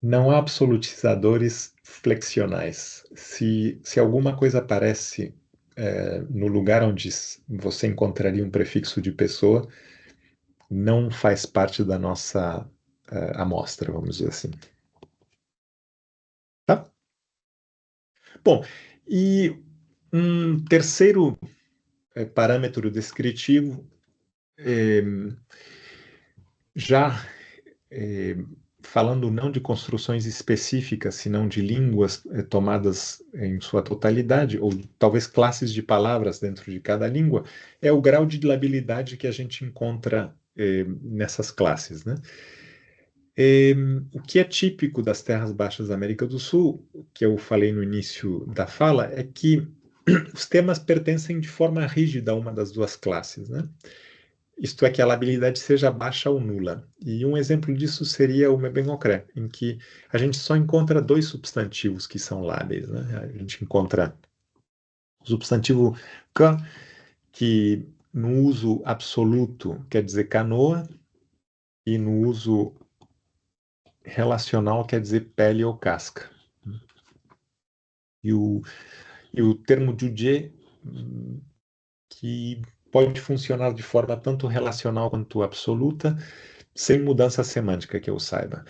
Não há absolutizadores flexionais. Se alguma coisa aparece no lugar onde você encontraria um prefixo de pessoa, não faz parte da nossa amostra, vamos dizer assim. Tá? Bom, e um terceiro parâmetro descritivo, já falando não de construções específicas, senão de línguas tomadas em sua totalidade, ou talvez classes de palavras dentro de cada língua, é o grau de labilidade que a gente encontra nessas classes, né? O que é típico das terras baixas da América do Sul, que eu falei no início da fala, é que os temas pertencem de forma rígida a uma das duas classes, né? Isto é, que a labilidade seja baixa ou nula. E um exemplo disso seria o Mebengocré, em que a gente só encontra dois substantivos que são lábeis, né? A gente encontra o substantivo ka, que no uso absoluto quer dizer canoa, e no uso relacional quer dizer pele ou casca. E o termo jujê, que pode funcionar de forma tanto relacional quanto absoluta, sem mudança semântica que eu saiba.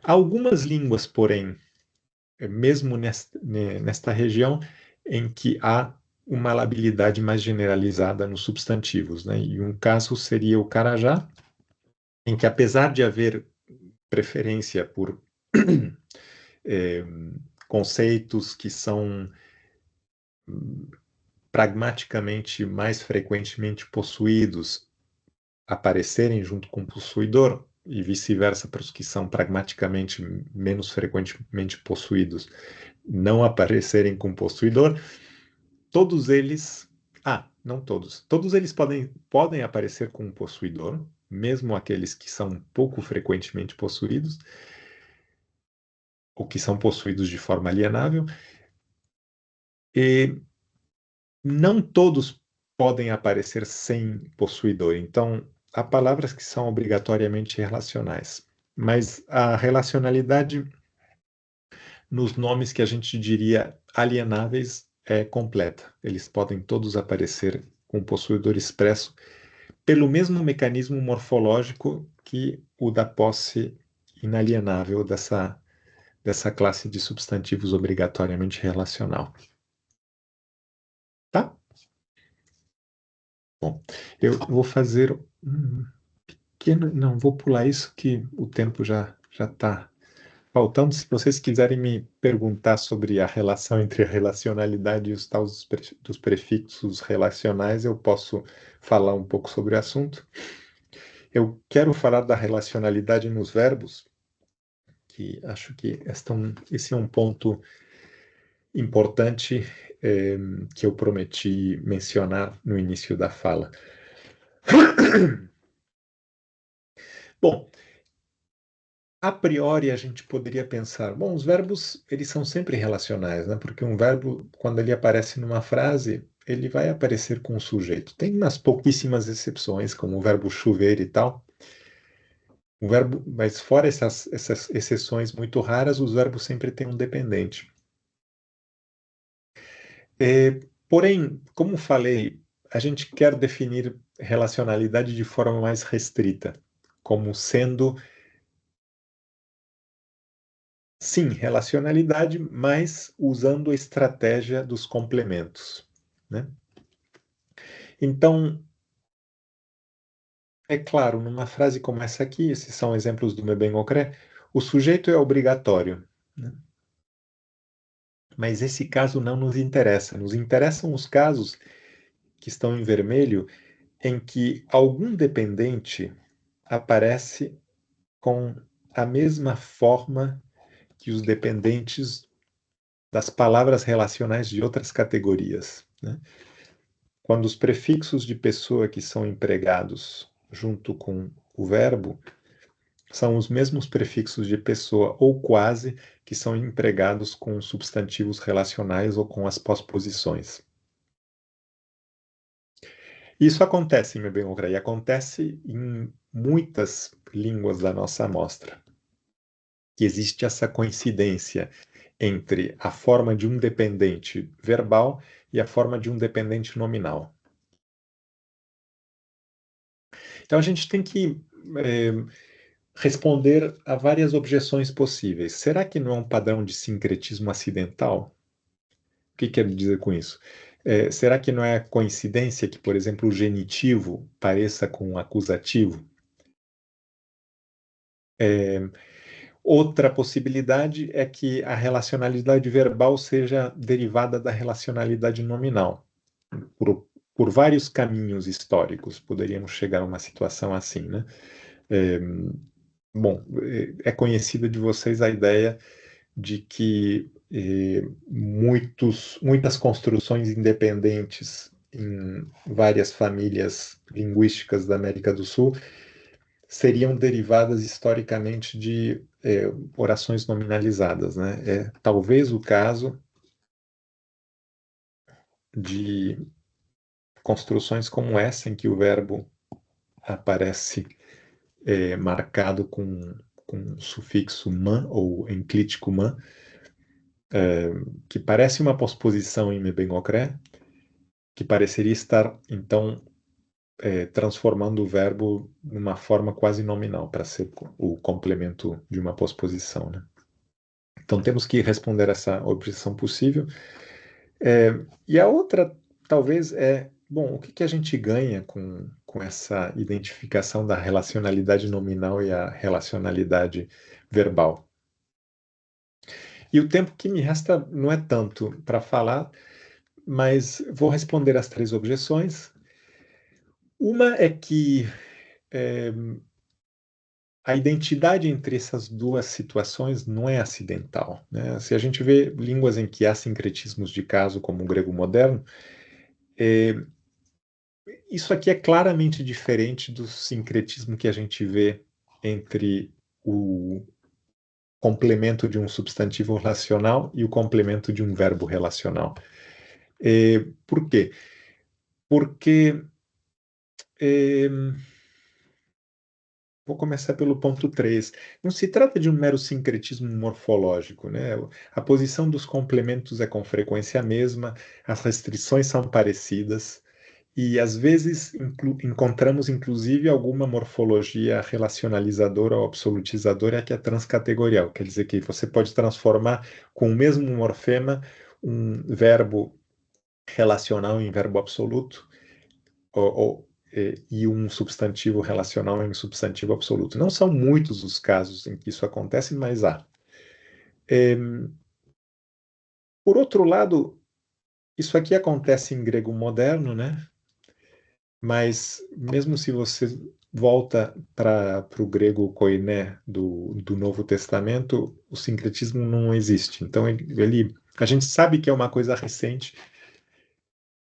Algumas línguas, porém, mesmo nesta região em que há uma labilidade mais generalizada nos substantivos, né? E um caso seria o Carajá, em que apesar de haver preferência por eh, conceitos que são pragmaticamente mais frequentemente possuídos aparecerem junto com o possuidor e vice-versa para os que são pragmaticamente menos frequentemente possuídos não aparecerem com o possuidor, todos eles, não todos, todos eles podem aparecer com o possuidor, mesmo aqueles que são pouco frequentemente possuídos, ou que são possuídos de forma alienável, e não todos podem aparecer sem possuidor. Então, há palavras que são obrigatoriamente relacionais, mas a relacionalidade nos nomes que a gente diria alienáveis é completa. Eles podem todos aparecer com o possuidor expresso pelo mesmo mecanismo morfológico que o da posse inalienável dessa classe de substantivos obrigatoriamente relacional. Tá? Bom, eu vou fazer um pequeno. Não, vou pular isso que o tempo já está faltando. Se vocês quiserem me perguntar sobre a relação entre a relacionalidade e os tais dos prefixos relacionais, eu posso falar um pouco sobre o assunto. Eu quero falar da relacionalidade nos verbos, que acho que esse é um ponto importante que eu prometi mencionar no início da fala. Bom, a priori a gente poderia pensar, bom, os verbos eles são sempre relacionais, né? Porque um verbo, quando ele aparece numa frase, ele vai aparecer com o sujeito. Tem umas pouquíssimas exceções, como o verbo chover e tal. O verbo, mas fora essas exceções muito raras, os verbos sempre têm um dependente. Porém, como falei, a gente quer definir relacionalidade de forma mais restrita, como sendo, sim, relacionalidade, mas usando a estratégia dos complementos, né? Então, é claro, numa frase como essa aqui, esses são exemplos do Meben Ocré, o sujeito é obrigatório, né? Mas esse caso não nos interessa. Nos interessam os casos que estão em vermelho, em que algum dependente aparece com a mesma forma que os dependentes das palavras relacionais de outras categorias, né? Quando os prefixos de pessoa que são empregados junto com o verbo são os mesmos prefixos de pessoa ou quase que são empregados com substantivos relacionais ou com as pós-posições. Isso acontece em Mebenocra e acontece em muitas línguas da nossa amostra, que existe essa coincidência entre a forma de um dependente verbal e a forma de um dependente nominal. Então a gente tem que responder a várias objeções possíveis. Será que não é um padrão de sincretismo acidental? O que quer dizer com isso? Será que não é coincidência que, por exemplo, o genitivo pareça com o acusativo? Outra possibilidade é que a relacionalidade verbal seja derivada da relacionalidade nominal. Por vários caminhos históricos poderíamos chegar a uma situação assim, né? Bom, é conhecida de vocês a ideia de que muitas construções independentes em várias famílias linguísticas da América do Sul seriam derivadas historicamente de orações nominalizadas, né? É talvez o caso de construções como essa, em que o verbo aparece marcado com o sufixo man ou enclítico man, que parece uma posposição em Mebengocré, que pareceria estar, então, transformando o verbo numa forma quase nominal, para ser o complemento de uma posposição, né? Então temos que responder essa objeção possível. E a outra, talvez, bom, o que que a gente ganha com essa identificação da relacionalidade nominal e a relacionalidade verbal? E o tempo que me resta não é tanto para falar, mas vou responder as três objeções. Uma é que é, a identidade entre essas duas situações não é acidental, né? Se a gente vê línguas em que há sincretismos de caso, como o grego moderno, é, isso aqui é claramente diferente do sincretismo que a gente vê entre o complemento de um substantivo relacional e o complemento de um verbo relacional. Por quê? Porque vou começar pelo ponto 3. Não se trata de um mero sincretismo morfológico, né? A posição dos complementos é com frequência a mesma, as restrições são parecidas, e às vezes encontramos inclusive alguma morfologia relacionalizadora ou absolutizadora que é transcategorial, quer dizer que você pode transformar com o mesmo morfema um verbo relacional em verbo absoluto, e um substantivo relacional em substantivo absoluto. Não são muitos os casos em que isso acontece, mas há. Por outro lado, isso aqui acontece em grego moderno, né? Mas mesmo se você volta para o grego koiné do Novo Testamento, o sincretismo não existe. Então, a gente sabe que é uma coisa recente.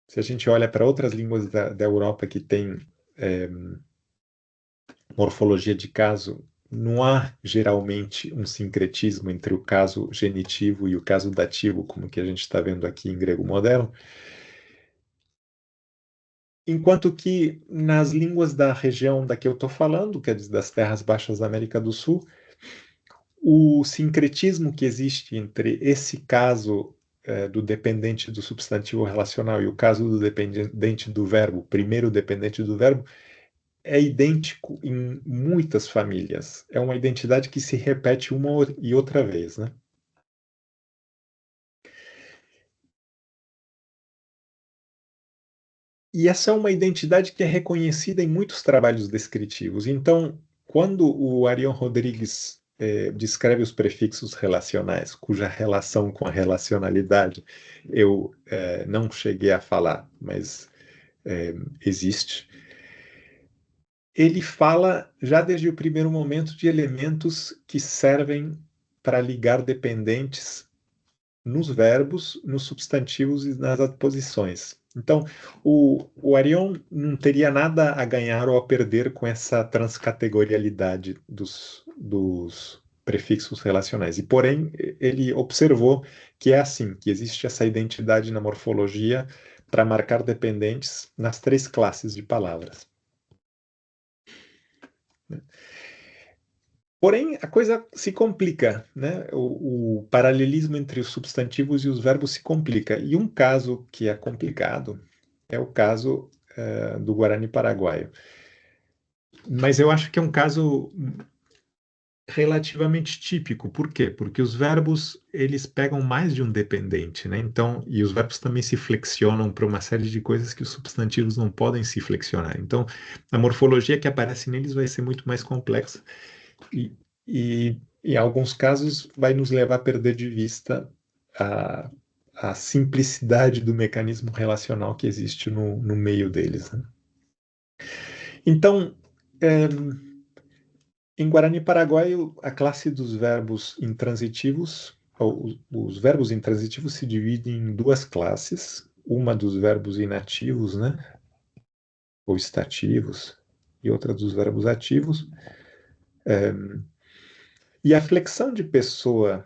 Se a gente olha para outras línguas da Europa que têm morfologia de caso, não há geralmente um sincretismo entre o caso genitivo e o caso dativo, como que a gente está vendo aqui em grego moderno. Enquanto que nas línguas da região da que eu estou falando, que é das terras baixas da América do Sul, o sincretismo que existe entre esse caso do dependente do substantivo relacional e o caso do dependente do verbo, primeiro dependente do verbo, é idêntico em muitas famílias. É uma identidade que se repete uma e outra vez, né? E essa é uma identidade que é reconhecida em muitos trabalhos descritivos. Então, quando o Arion Rodrigues descreve os prefixos relacionais, cuja relação com a relacionalidade eu não cheguei a falar, mas existe, ele fala já desde o primeiro momento de elementos que servem para ligar dependentes nos verbos, nos substantivos e nas adposições. Então, o Arion não teria nada a ganhar ou a perder com essa transcategorialidade dos prefixos relacionais. E, porém, ele observou que é assim, que existe essa identidade na morfologia para marcar dependentes nas três classes de palavras. Porém, a coisa se complica, né? O paralelismo entre os substantivos e os verbos se complica. E um caso que é complicado é o caso do Guarani Paraguaio. Mas eu acho que é um caso relativamente típico. Por quê? Porque os verbos eles pegam mais de um dependente, né? Então, e os verbos também se flexionam para uma série de coisas que os substantivos não podem se flexionar. Então, a morfologia que aparece neles vai ser muito mais complexa. E, e em alguns casos vai nos levar a perder de vista a, a simplicidade do mecanismo relacional que existe no meio deles, né? Então, é, em Guarani Paraguaio, a classe dos verbos intransitivos, ou os verbos intransitivos se dividem em duas classes, uma dos verbos inativos, né, ou estativos, e outra dos verbos ativos. E a flexão de pessoa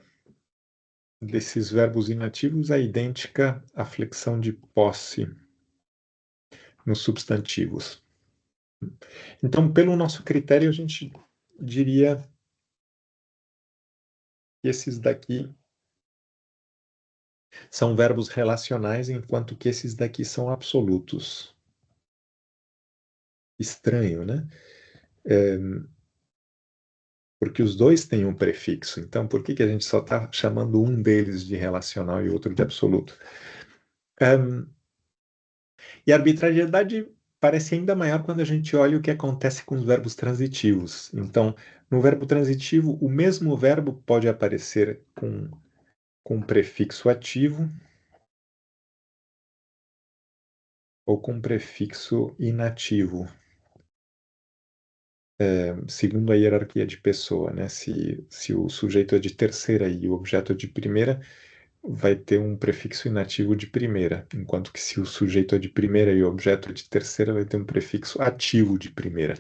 desses verbos inativos é idêntica à flexão de posse nos substantivos. Então, pelo nosso critério, a gente diria que esses daqui são verbos relacionais, enquanto que esses daqui são absolutos. Estranho, né? porque os dois têm um prefixo. Então, por que que a gente só está chamando um deles de relacional e outro de absoluto? E a arbitrariedade parece ainda maior quando a gente olha o que acontece com os verbos transitivos. Então, no verbo transitivo, o mesmo verbo pode aparecer com prefixo ativo ou com prefixo inativo, segundo a hierarquia de pessoa, né? Se o sujeito é de terceira e o objeto é de primeira, vai ter um prefixo inativo de primeira, enquanto que se o sujeito é de primeira e o objeto é de terceira, vai ter um prefixo ativo de primeira.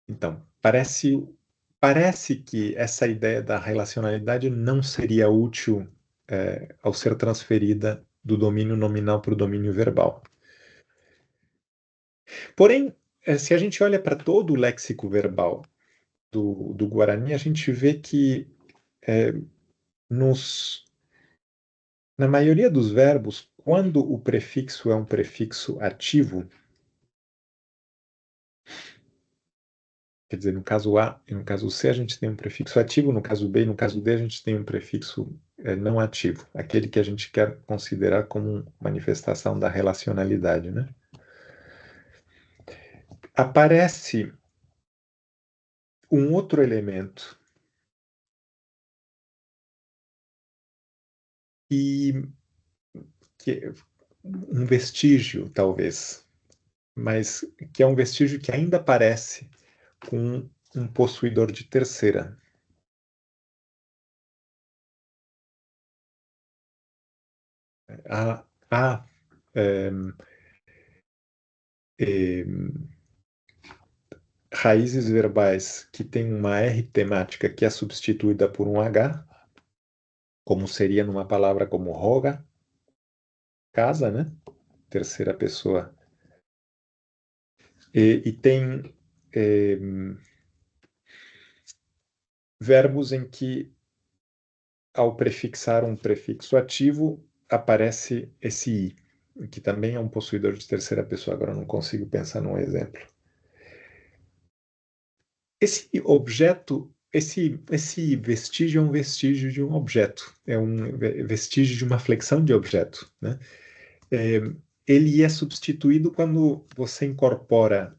Então, parece que essa ideia da relacionalidade não seria útil ao ser transferida do domínio nominal para o domínio verbal. Porém, se a gente olha para todo o léxico verbal do Guarani, a gente vê que é, na maioria dos verbos, quando o prefixo é um prefixo ativo, quer dizer, no caso A e no caso C, a gente tem um prefixo ativo, no caso B e no caso D, a gente tem um prefixo não ativo, aquele que a gente quer considerar como manifestação da relacionalidade, né? Aparece um outro elemento e que é um vestígio, talvez, mas que é um vestígio que ainda aparece com um possuidor de terceira. Há é, é, raízes verbais que têm uma R temática que é substituída por um H, como seria numa palavra como roga, casa, né? Terceira pessoa. E tem verbos em que, ao prefixar um prefixo ativo, aparece esse I, que também é um possuidor de terceira pessoa. Agora eu não consigo pensar num exemplo. Esse objeto, esse vestígio é um vestígio de um objeto, é um vestígio de uma flexão de objeto, né? Ele é substituído quando você incorpora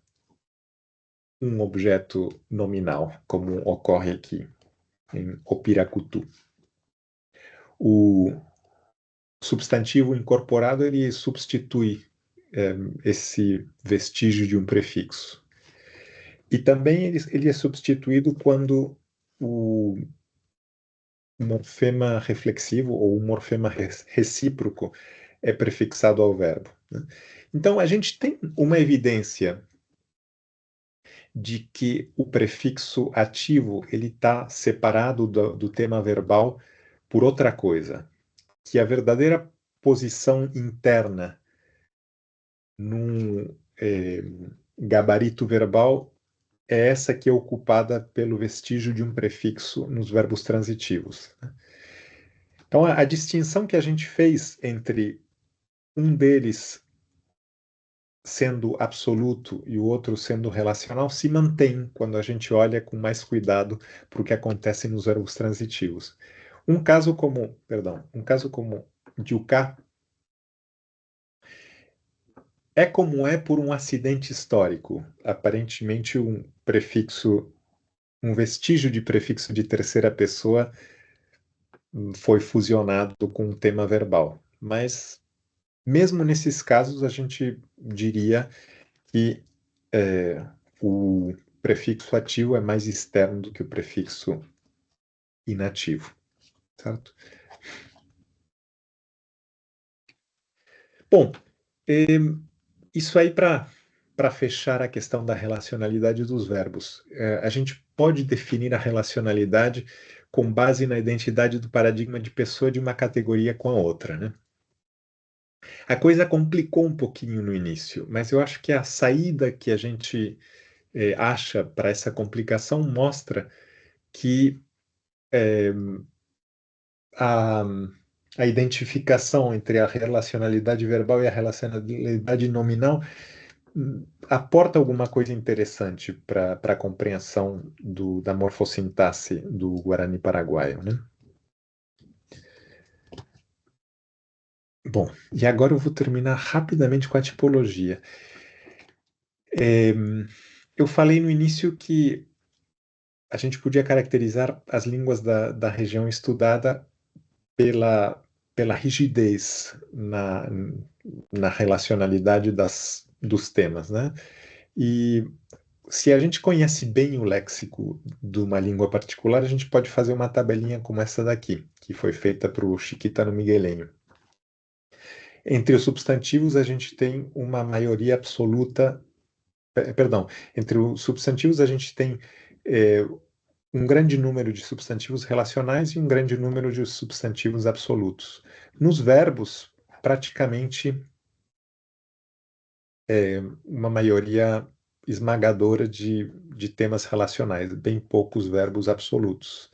um objeto nominal, como ocorre aqui em Opiracutu. O substantivo incorporado ele substitui esse vestígio de um prefixo. E também ele é substituído quando o morfema reflexivo ou o morfema recíproco é prefixado ao verbo, né? Então, a gente tem uma evidência de que o prefixo ativo ele está separado do tema verbal por outra coisa, que a verdadeira posição interna num gabarito verbal é essa que é ocupada pelo vestígio de um prefixo nos verbos transitivos, né? Então, a distinção que a gente fez entre um deles sendo absoluto e o outro sendo relacional se mantém quando a gente olha com mais cuidado para o que acontece nos verbos transitivos. Um caso como Diucá é como é por um acidente histórico. Aparentemente um vestígio de prefixo de terceira pessoa foi fusionado com um tema verbal. Mas mesmo nesses casos, a gente diria que o prefixo ativo é mais externo do que o prefixo inativo, certo? Bom, isso aí para fechar a questão da relacionalidade dos verbos. A gente pode definir a relacionalidade com base na identidade do paradigma de pessoa de uma categoria com a outra, né? A coisa complicou um pouquinho no início, mas eu acho que a saída que a gente acha para essa complicação mostra que a, a identificação entre a relacionalidade verbal e a relacionalidade nominal aporta alguma coisa interessante para a compreensão da morfossintaxe do Guarani paraguaio, né? Bom, e agora eu vou terminar rapidamente com a tipologia. Eu falei no início que a gente podia caracterizar as línguas da região estudada pela rigidez na relacionalidade dos temas, né? E se a gente conhece bem o léxico de uma língua particular, a gente pode fazer uma tabelinha como essa daqui, que foi feita para o Chiquitano Miguelenho. Entre os substantivos, a gente tem uma maioria absoluta. Perdão, entre os substantivos, a gente tem um grande número de substantivos relacionais e um grande número de substantivos absolutos. Nos verbos, praticamente uma maioria esmagadora de temas relacionais, bem poucos verbos absolutos.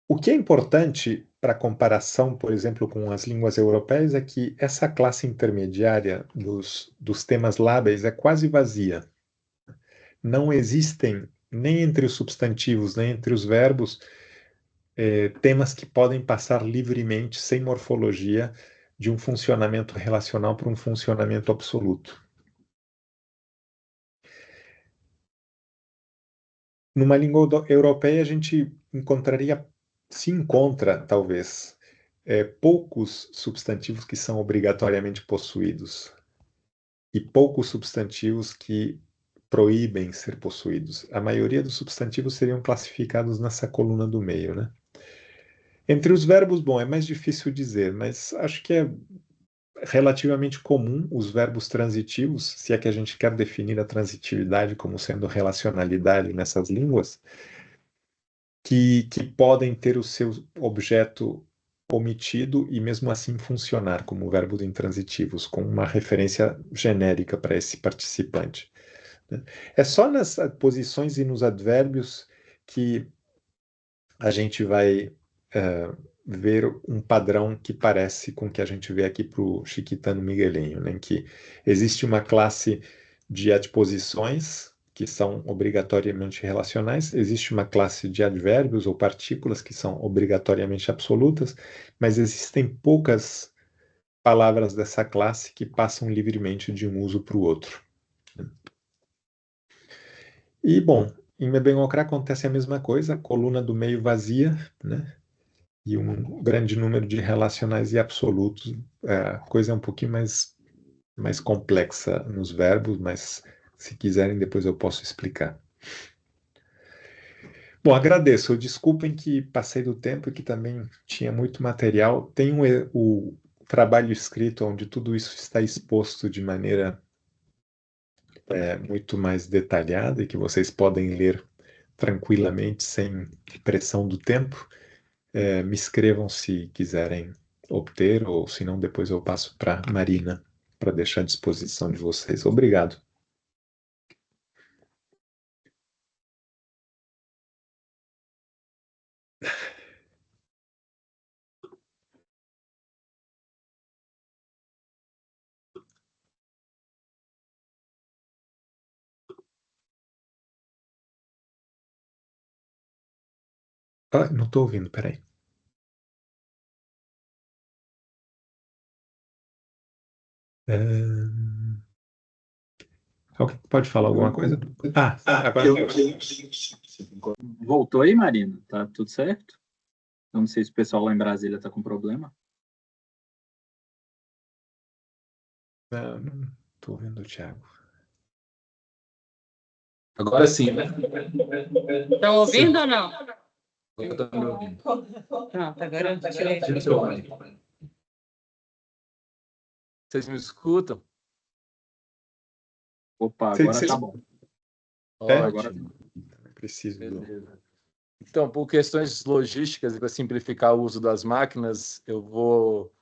O que é importante para comparação, por exemplo, com as línguas europeias, é que essa classe intermediária dos temas lábeis é quase vazia. Não existem, nem entre os substantivos, nem entre os verbos, temas que podem passar livremente, sem morfologia, de um funcionamento relacional para um funcionamento absoluto. Numa língua europeia, a gente se encontra, talvez, poucos substantivos que são obrigatoriamente possuídos e poucos substantivos que proíbem ser possuídos. A maioria dos substantivos seriam classificados nessa coluna do meio, né? Entre os verbos, bom, é mais difícil dizer, mas acho que é relativamente comum os verbos transitivos, se é que a gente quer definir a transitividade como sendo relacionalidade nessas línguas, que podem ter o seu objeto omitido e mesmo assim funcionar como verbos intransitivos, com uma referência genérica para esse participante, né? É só nas posições e nos advérbios que a gente vai ver um padrão que parece com o que a gente vê aqui para o Chiquitano Miguelenho, né? Que existe uma classe de adposições que são obrigatoriamente relacionais, existe uma classe de advérbios ou partículas que são obrigatoriamente absolutas, mas existem poucas palavras dessa classe que passam livremente de um uso para o outro. E, bom, em Mebenocrá acontece a mesma coisa, a coluna do meio vazia, né? E um grande número de relacionais e absolutos. A coisa é um pouquinho mais complexa nos verbos, mas se quiserem depois eu posso explicar. Bom, agradeço. Desculpem que passei do tempo e que também tinha muito material. Tem o trabalho escrito onde tudo isso está exposto de maneira muito mais detalhada e que vocês podem ler tranquilamente, sem pressão do tempo. Me escrevam se quiserem obter, ou se não, depois eu passo para Marina para deixar à disposição de vocês. Obrigado. Ah, não estou ouvindo, peraí. Alguém pode falar alguma coisa? Agora eu... Voltou aí, Marina? Tá tudo certo? Eu não sei se o pessoal lá em Brasília está com problema. Não estou ouvindo o Thiago. Agora sim, né? Estão ouvindo ou não? Agora tá me ouvindo. Pronto, agora eu tirei. Tira o seu mic. Vocês me escutam? Opa, agora tá bom. Ótimo. Agora preciso Beleza. Então, por questões logísticas e para simplificar o uso das máquinas, eu vou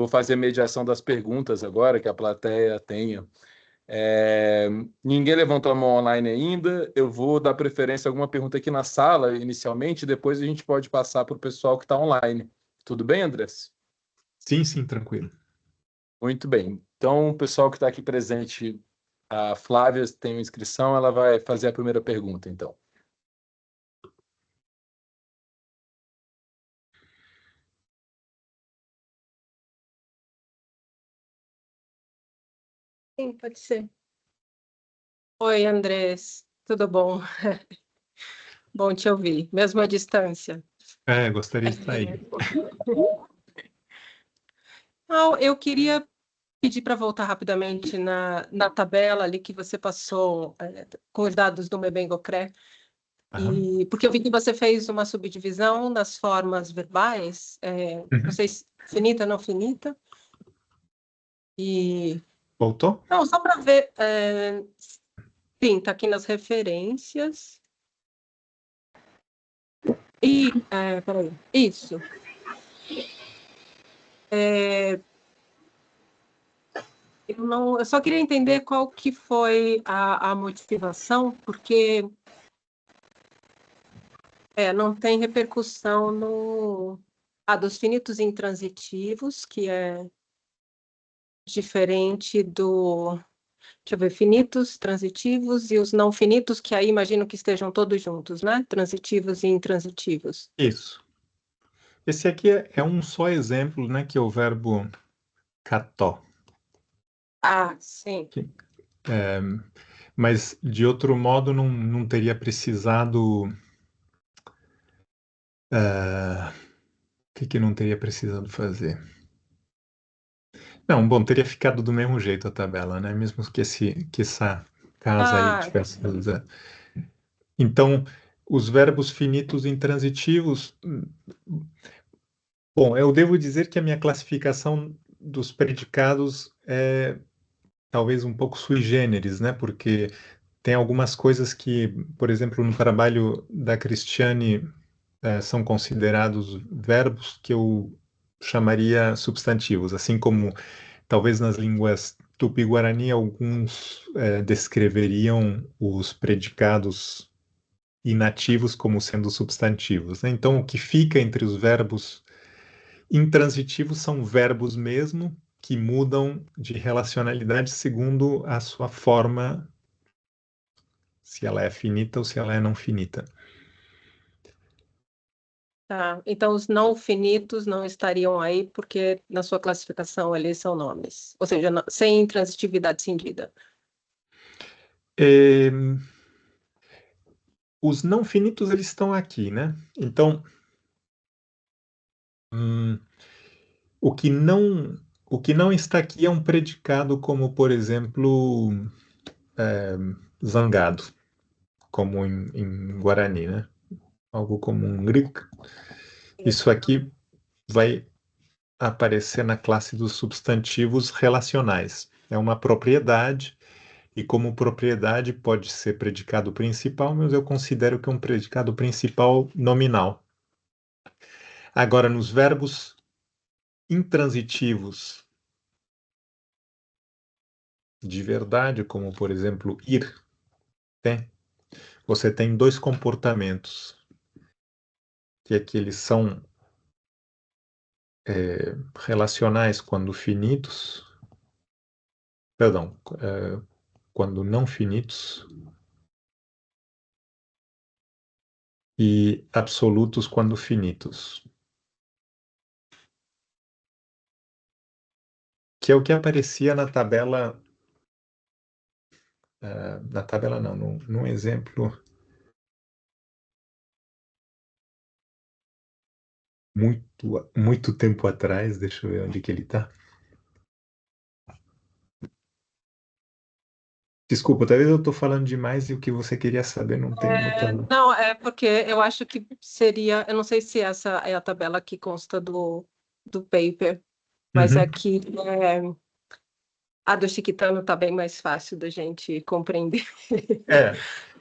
fazer mediação das perguntas agora, que a plateia tenha. Ninguém levantou a mão online ainda. Eu vou dar preferência a alguma pergunta aqui na sala, inicialmente, depois a gente pode passar para o pessoal que está online. Tudo bem, Andrés? Sim, tranquilo. Muito bem. Então, o pessoal que está aqui presente, a Flávia tem uma inscrição, ela vai fazer a primeira pergunta, então. Sim, pode ser. Oi, Andrés, tudo bom? Bom te ouvir, mesmo à distância. Gostaria de estar aí. Não, eu queria pedir para voltar rapidamente na tabela ali que você passou com os dados do Mebengocré, porque eu vi que você fez uma subdivisão nas formas verbais, não sei se finita, não finita, e... Voltou? Não, só para ver, sim, está aqui nas referências. E, peraí, isso. Eu só queria entender qual que foi a motivação, porque não tem repercussão dos finitos intransitivos, que é diferente do... Deixa eu ver, finitos, transitivos e os não finitos, que aí imagino que estejam todos juntos, né? Transitivos e intransitivos. Isso. Esse aqui é um só exemplo, né, que é o verbo cató. Ah, sim. Mas, de outro modo, não teria precisado... O que não teria precisado fazer? Não, bom, teria ficado do mesmo jeito a tabela, né? Mesmo que essa casa aí tivesse... Então, os verbos finitos intransitivos... Bom, eu devo dizer que a minha classificação dos predicados é talvez um pouco sui generis, né? Porque tem algumas coisas que, por exemplo, no trabalho da Cristiane, são considerados verbos que eu chamaria substantivos, assim como talvez nas línguas tupi-guarani alguns descreveriam os predicados inativos como sendo substantivos, né? Então, o que fica entre os verbos intransitivos são verbos mesmo que mudam de relacionalidade segundo a sua forma, se ela é finita ou se ela é não finita. Tá, então os não finitos não estariam aí porque na sua classificação eles são nomes, ou seja, sem intransitividade cindida. Os não finitos eles estão aqui, né? Então, o que não está aqui é um predicado como, por exemplo, zangado, como em Guarani, né? Algo como um grito. Isso aqui vai aparecer na classe dos substantivos relacionais. É uma propriedade, e como propriedade pode ser predicado principal, mas eu considero que é um predicado principal nominal. Agora, nos verbos intransitivos de verdade, como por exemplo ir, você tem dois comportamentos, que é que eles são relacionais quando finitos, perdão, quando não finitos, e absolutos quando finitos. Que é o que aparecia na tabela, não, num exemplo muito tempo atrás, deixa eu ver onde que ele está. Desculpa, talvez eu estou falando demais e o que você queria saber não tem muita... Não, é porque eu acho que seria, eu não sei se essa é a tabela que consta do paper, mas aqui a do Chiquitano está bem mais fácil da gente compreender.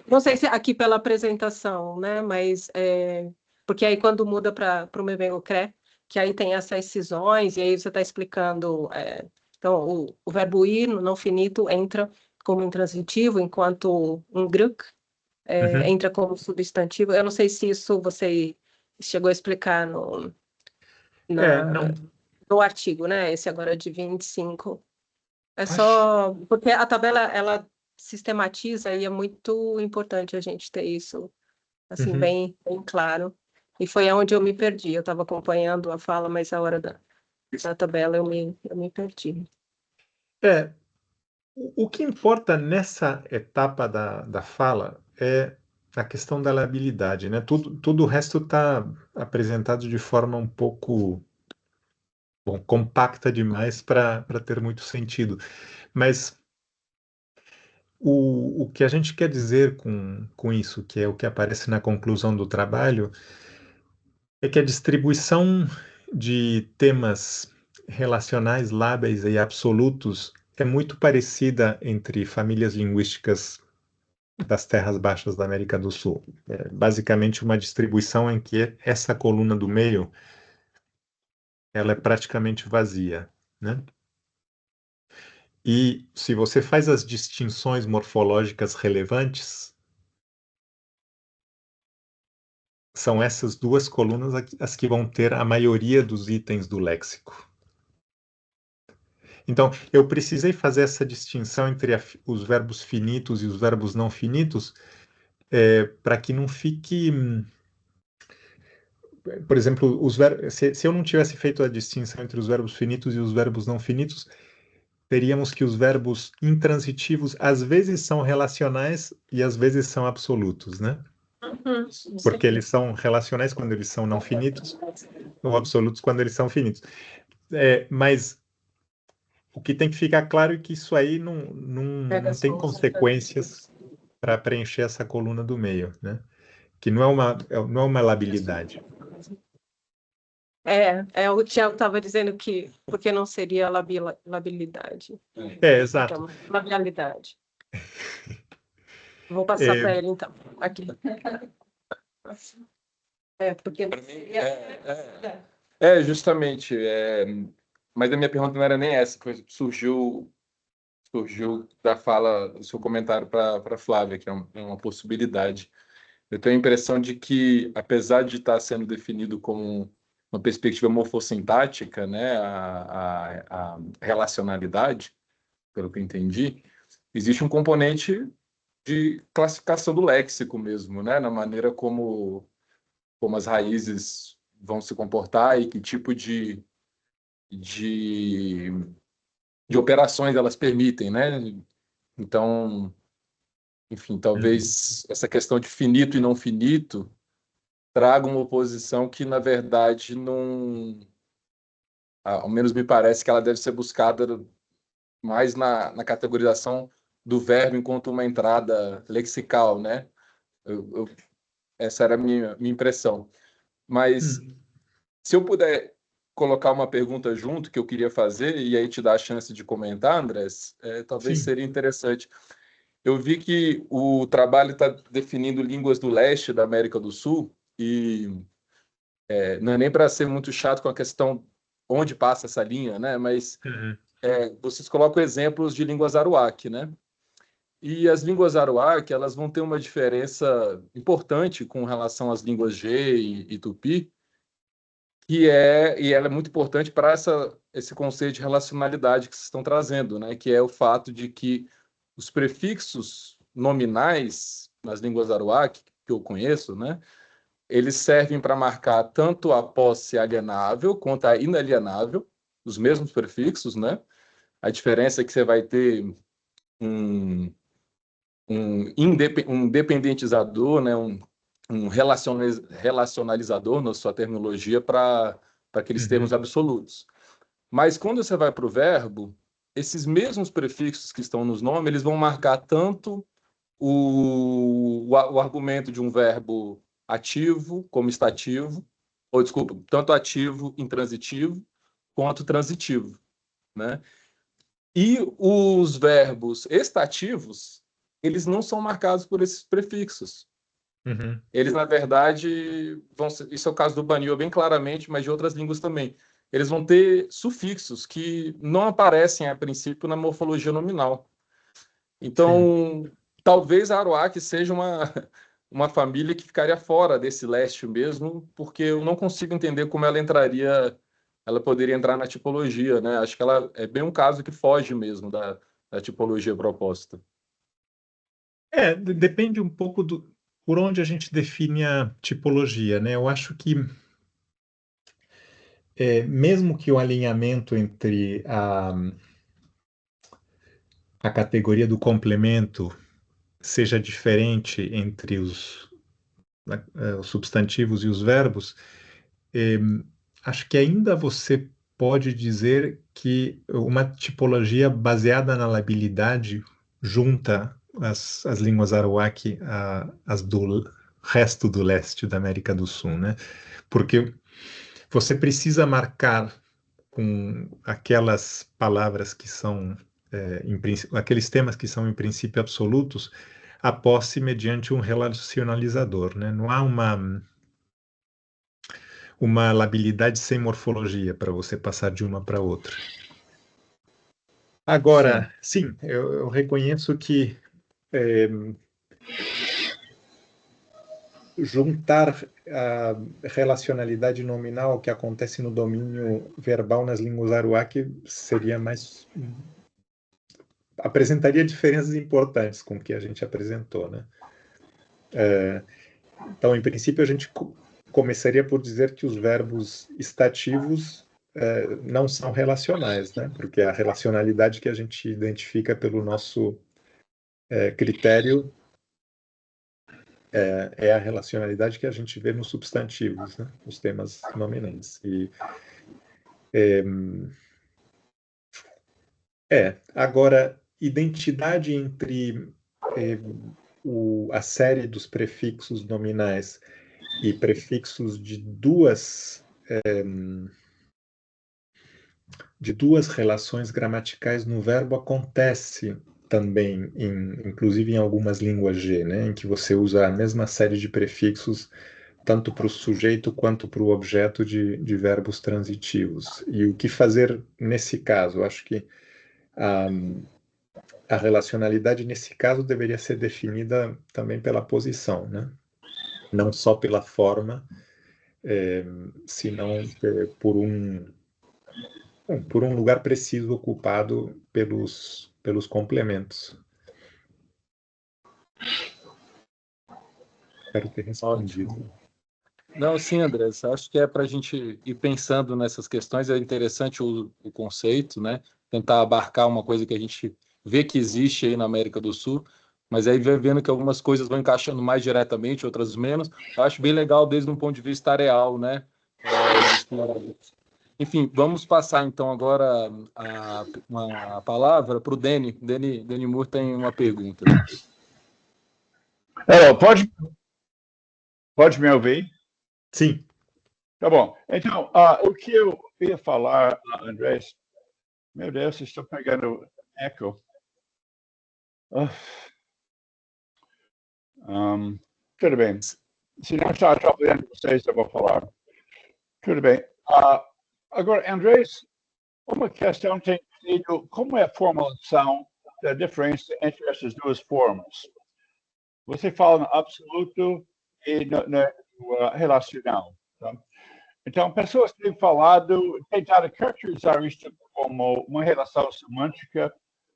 Não sei se aqui pela apresentação, né? Mas porque aí quando muda para o Mebengocré, que aí tem essas cisões, e aí você está explicando. Então, o verbo ir, no não finito, entra como intransitivo, enquanto um gruk entra como substantivo. Eu não sei se isso você chegou a explicar no, não. no artigo, né? Esse agora de 25. É Acho. só porque a tabela ela sistematiza e é muito importante a gente ter isso assim Uhum. bem claro. E foi onde eu me perdi. Eu estava acompanhando a fala, mas a hora da tabela eu me perdi. É, o que importa nessa etapa da fala é a questão da labilidade, né? Tudo o resto está apresentado de forma um pouco, bom, compacta demais para ter muito sentido. Mas o que a gente quer dizer com isso, que é o que aparece na conclusão do trabalho, é que a distribuição de temas relacionais, lábeis e absolutos é muito parecida entre famílias linguísticas das terras baixas da América do Sul. É basicamente uma distribuição em que essa coluna do meio ela é praticamente vazia, né? E se você faz as distinções morfológicas relevantes, são essas duas colunas as que vão ter a maioria dos itens do léxico. Então, eu precisei fazer essa distinção entre os verbos finitos e os verbos não finitos, para que não fique, por exemplo, se eu não tivesse feito a distinção entre os verbos finitos e os verbos não finitos, teríamos que os verbos intransitivos às vezes são relacionais e às vezes são absolutos, né? Porque eles são relacionais quando eles são não finitos ou absolutos quando eles são finitos. Mas o que tem que ficar claro é que isso aí não tem consequências para preencher essa coluna do meio, né? Que não é uma labilidade. O Tiago estava dizendo que porque não seria labilidade. Exato. Então, labialidade. Vou passar É, para ele então. Aqui. Porque Para mim, justamente. Mas a minha pergunta não era nem essa, surgiu da fala do seu comentário para Flávia, que é uma possibilidade. Eu tenho a impressão de que, apesar de estar sendo definido como uma perspectiva morfossintática, né, a relacionalidade, pelo que eu entendi, existe um componente de classificação do léxico mesmo, né, na maneira como as raízes vão se comportar e que tipo de, de operações elas permitem, né? Então, enfim, talvez essa questão de finito e não finito traga uma oposição que, na verdade, não... Ao menos me parece que ela deve ser buscada mais na categorização do verbo enquanto uma entrada lexical, né? Essa era a minha impressão. Mas, se eu puder colocar uma pergunta junto que eu queria fazer e aí te dar a chance de comentar, Andrés, talvez sim. seria interessante. Eu vi que o trabalho está definindo línguas do leste da América do Sul e não é nem para ser muito chato com a questão onde passa essa linha, né? Mas Uhum. vocês colocam exemplos de línguas aruac, né? E as línguas aruac, elas vão ter uma diferença importante com relação às línguas G e Tupi, e ela é muito importante para esse conceito de relacionalidade que vocês estão trazendo, né? Que é o fato de que os prefixos nominais nas línguas aruac, que eu conheço, né? Eles servem para marcar tanto a posse alienável quanto a inalienável, os mesmos prefixos, né? A diferença é que você vai ter um, um dependentizador, né? Um relacionalizador na sua terminologia para aqueles termos Uhum. absolutos. Mas quando você vai para o verbo, esses mesmos prefixos que estão nos nomes, eles vão marcar tanto o argumento de um verbo ativo como estativo, ou desculpa, tanto ativo intransitivo quanto transitivo, né? E os verbos estativos, eles não são marcados por esses prefixos. Uhum. Eles, na verdade, isso é o caso do Banil bem claramente, mas de outras línguas também. Eles vão ter sufixos que não aparecem, a princípio, na morfologia nominal. Sim. Então, talvez a Aruac seja uma família que ficaria fora desse leste mesmo, porque eu não consigo entender como ela entraria ela poderia entrar na tipologia, né? Acho que ela é bem um caso que foge mesmo da tipologia proposta. Depende um pouco por onde a gente define a tipologia, né? Eu acho que mesmo que o alinhamento entre a categoria do complemento seja diferente entre os substantivos e os verbos, acho que ainda você pode dizer que uma tipologia baseada na labilidade junta as línguas arawak às do resto do leste da América do Sul, né? Porque você precisa marcar com aquelas palavras que são, aqueles temas que são em princípio absolutos, a posse mediante um relacionalizador, né? Não há uma labilidade sem morfologia para você passar de uma para outra. Agora, sim, eu reconheço que juntar a relacionalidade nominal que acontece no domínio verbal nas línguas arawak apresentaria diferenças importantes com o que a gente apresentou, né? Então, em princípio, a gente começaria por dizer que os verbos estativos não são relacionais, né? Porque a relacionalidade que a gente identifica pelo nosso critério é a relacionalidade que a gente vê nos substantivos, né? Os temas nominantes. Agora, identidade entre a série dos prefixos nominais e prefixos de duas relações gramaticais no verbo acontece também, inclusive em algumas línguas G, né, em que você usa a mesma série de prefixos tanto para o sujeito quanto para o objeto de verbos transitivos. E o que fazer nesse caso? Eu acho que a relacionalidade nesse caso deveria ser definida também pela posição, né? Não só pela forma, senão por um lugar preciso ocupado pelos complementos. Espero ter respondido. Ótimo. Não, sim, André, acho que para a gente ir pensando nessas questões, é interessante o conceito, né? Tentar abarcar uma coisa que a gente vê que existe aí na América do Sul, mas aí vai vendo que algumas coisas vão encaixando mais diretamente, outras menos. Eu acho bem legal desde um ponto de vista areal, né? Enfim, vamos passar então agora a palavra para o Deni. Deni Moore tem uma pergunta. Pode me ouvir? Sim. Tá bom. Então, o que eu ia falar, André, meu Deus, estou pegando eco. Tudo bem. Se não está atrapalhando vocês, eu vou falar. Tudo bem. Agora, Andrés, uma questão tem sido como é a formulação da diferença entre essas duas formas. Você fala no absoluto e no relacional. Tá? Então, pessoas têm tentado caracterizar isso como uma relação semântica,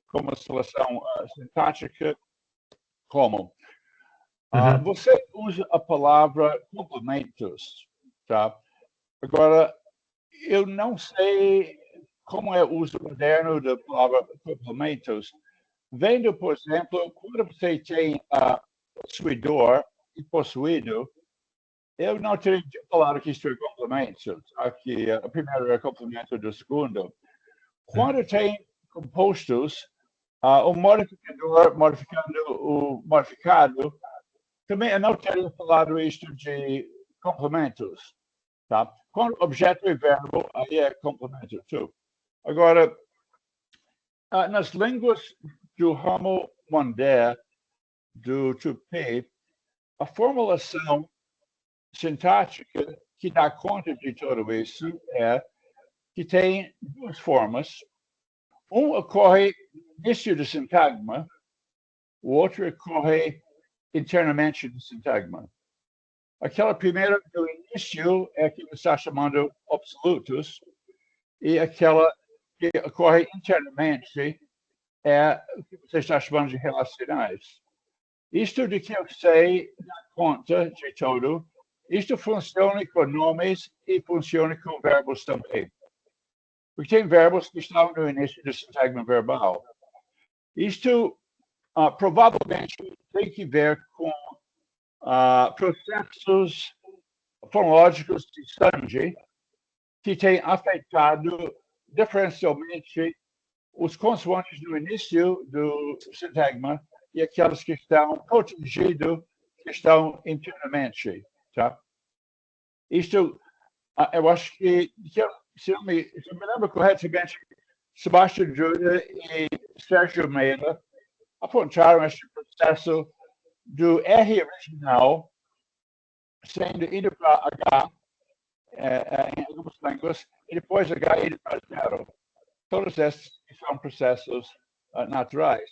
como uma solução sintática, como você usa a palavra complementos, tá? Agora, eu não sei como é o uso moderno da palavra complementos. Vendo, por exemplo, quando você tem possuidor e possuído, eu não teria falado que isto é complemento. Aqui, o primeiro é complemento do segundo. Quando tem compostos, o modificador modificando o modificado, também eu não teria falado isto de complementos. Tá? Quando objeto e verbo, aí é complemento. Agora, nas línguas do ramo Mondé, do Tupi, a formulação sintática que dá conta de tudo isso é que tem duas formas. Um ocorre no início do sintagma, o outro ocorre internamente do sintagma. Aquela primeira do início é que você está chamando absolutos, e aquela que ocorre internamente é o que você está chamando de relacionais. Isto de que eu sei dar conta de tudo, isto funciona com nomes e funciona com verbos também. Porque tem verbos que estão no início do sintagma verbal. Isto provavelmente tem que ver com processos fonológicos de Sanji que têm afetado diferencialmente os consoantes no início do sintagma e aqueles que estão protegidos, que estão internamente, tá? Isto, eu acho que, se eu me lembro corretamente, Sebastião Juda e Sérgio Meira apontaram este processo do R original sendo ido para H em algumas línguas e depois H ido para zero. Todos esses são processos naturais.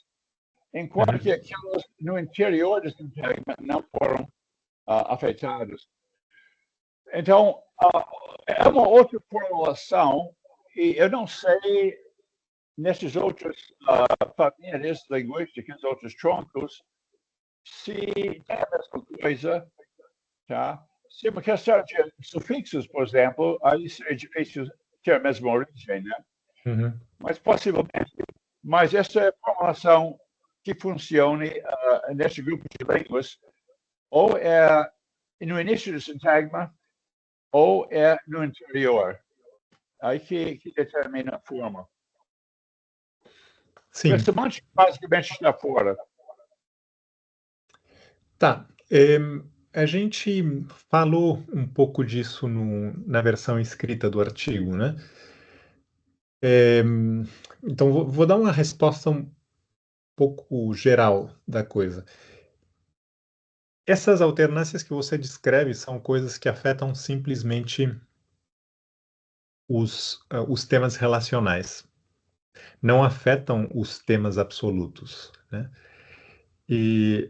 Enquanto que aqueles no interior do sintagma não foram afetados. Então, é uma outra formulação, e eu não sei, nessas outras famílias linguísticas, outros troncos, se tem a mesma coisa, tá? Se uma questão de sufixos, por exemplo, aí seria difícil ter a mesma origem, né? Uhum. Mas possivelmente. Mas essa é a formulação que funcione nesse grupo de línguas, ou é no início do sintagma, ou é no interior. Aí que determina a forma. Sim. O semântico basicamente está fora. Tá. A gente falou um pouco disso na versão escrita do artigo, né? Então, vou dar uma resposta um pouco geral da coisa. Essas alternâncias que você descreve são coisas que afetam simplesmente os temas relacionais. Não afetam os temas absolutos, né? E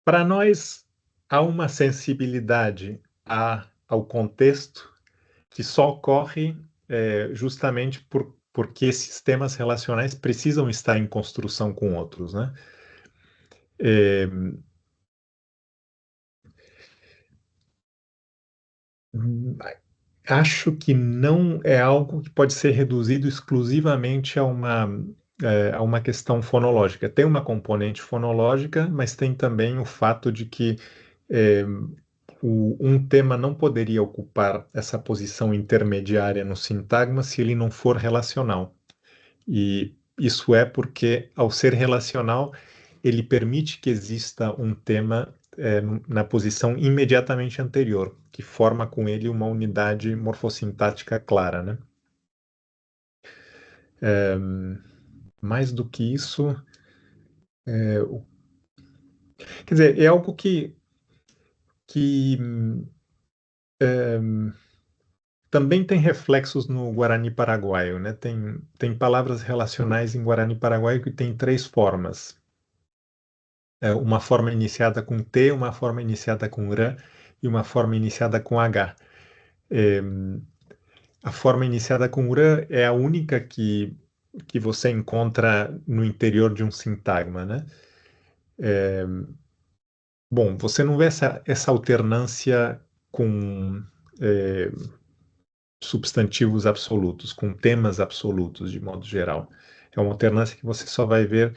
para nós há uma sensibilidade ao contexto que só ocorre justamente porque esses temas relacionais precisam estar em construção com outros, né? Acho que não é algo que pode ser reduzido exclusivamente a uma questão fonológica. Tem uma componente fonológica, mas tem também o fato de que um tema não poderia ocupar essa posição intermediária no sintagma se ele não for relacional. E isso é porque, ao ser relacional, ele permite que exista um tema na posição imediatamente anterior, que forma com ele uma unidade morfossintática clara, né? Mais do que isso, quer dizer, é algo que também tem reflexos no Guarani paraguaio, né? Tem palavras relacionais em Guarani paraguaio que tem três formas. Uma forma iniciada com T, uma forma iniciada com R e uma forma iniciada com H. A forma iniciada com R é a única que você encontra no interior de um sintagma, né? Bom, você não vê essa alternância com substantivos absolutos, com temas absolutos, de modo geral. É uma alternância que você só vai ver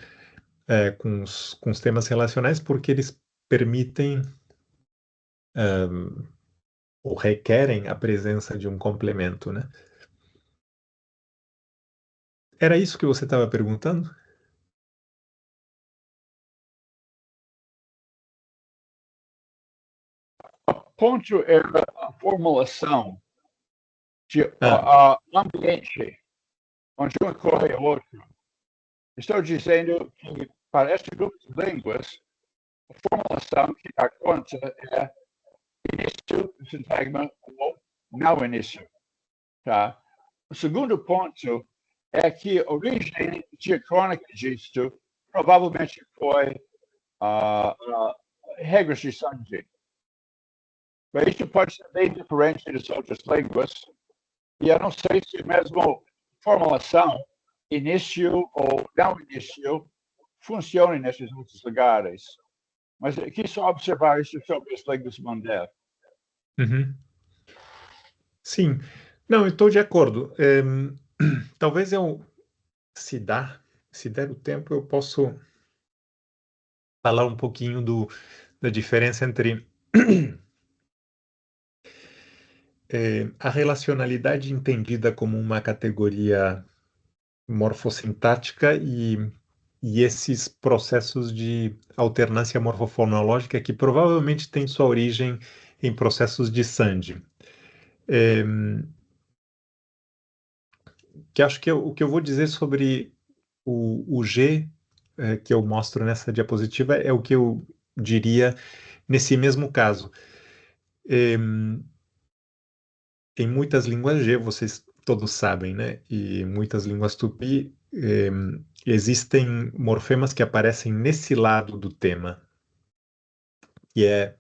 com os temas relacionais porque eles permitem ou requerem a presença de um complemento, né? Era isso que você estava perguntando? O ponto era a formulação de ambiente onde um ocorre o outro. Estou dizendo que para este grupo de línguas, a formulação que dá conta é início do sintagma ou não início. Tá? O segundo ponto é que a origem diacrônica disto provavelmente foi regras de Sanji. Mas isso pode ser bem diferente das outras línguas, E eu não sei se mesmo formulação, início ou não início, funciona nesses outros lugares. Mas eu quis só observar isso sobre as línguas mundiais. Uhum. Sim. Não, eu estou de acordo. Talvez se der o tempo, eu posso falar um pouquinho da diferença entre a relacionalidade entendida como uma categoria morfossintática e esses processos de alternância morfofonológica que provavelmente têm sua origem em processos de Sandi. Que acho que o que eu vou dizer sobre o G que eu mostro nessa diapositiva é o que eu diria nesse mesmo caso. Em muitas línguas G, vocês todos sabem, né? E muitas línguas tupi, existem morfemas que aparecem nesse lado do tema, que é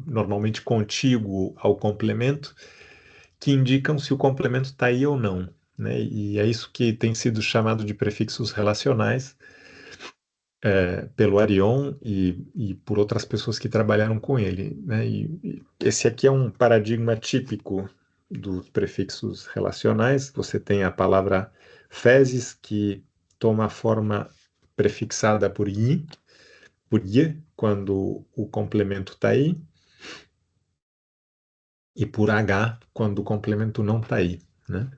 normalmente contíguo ao complemento, que indicam se o complemento está aí ou não, né? E é isso que tem sido chamado de prefixos relacionais pelo Arion e por outras pessoas que trabalharam com ele, né? E esse aqui é um paradigma típico dos prefixos relacionais. Você tem a palavra fezes, que toma a forma prefixada por i, quando o complemento está aí, e por h, quando o complemento não está aí, né?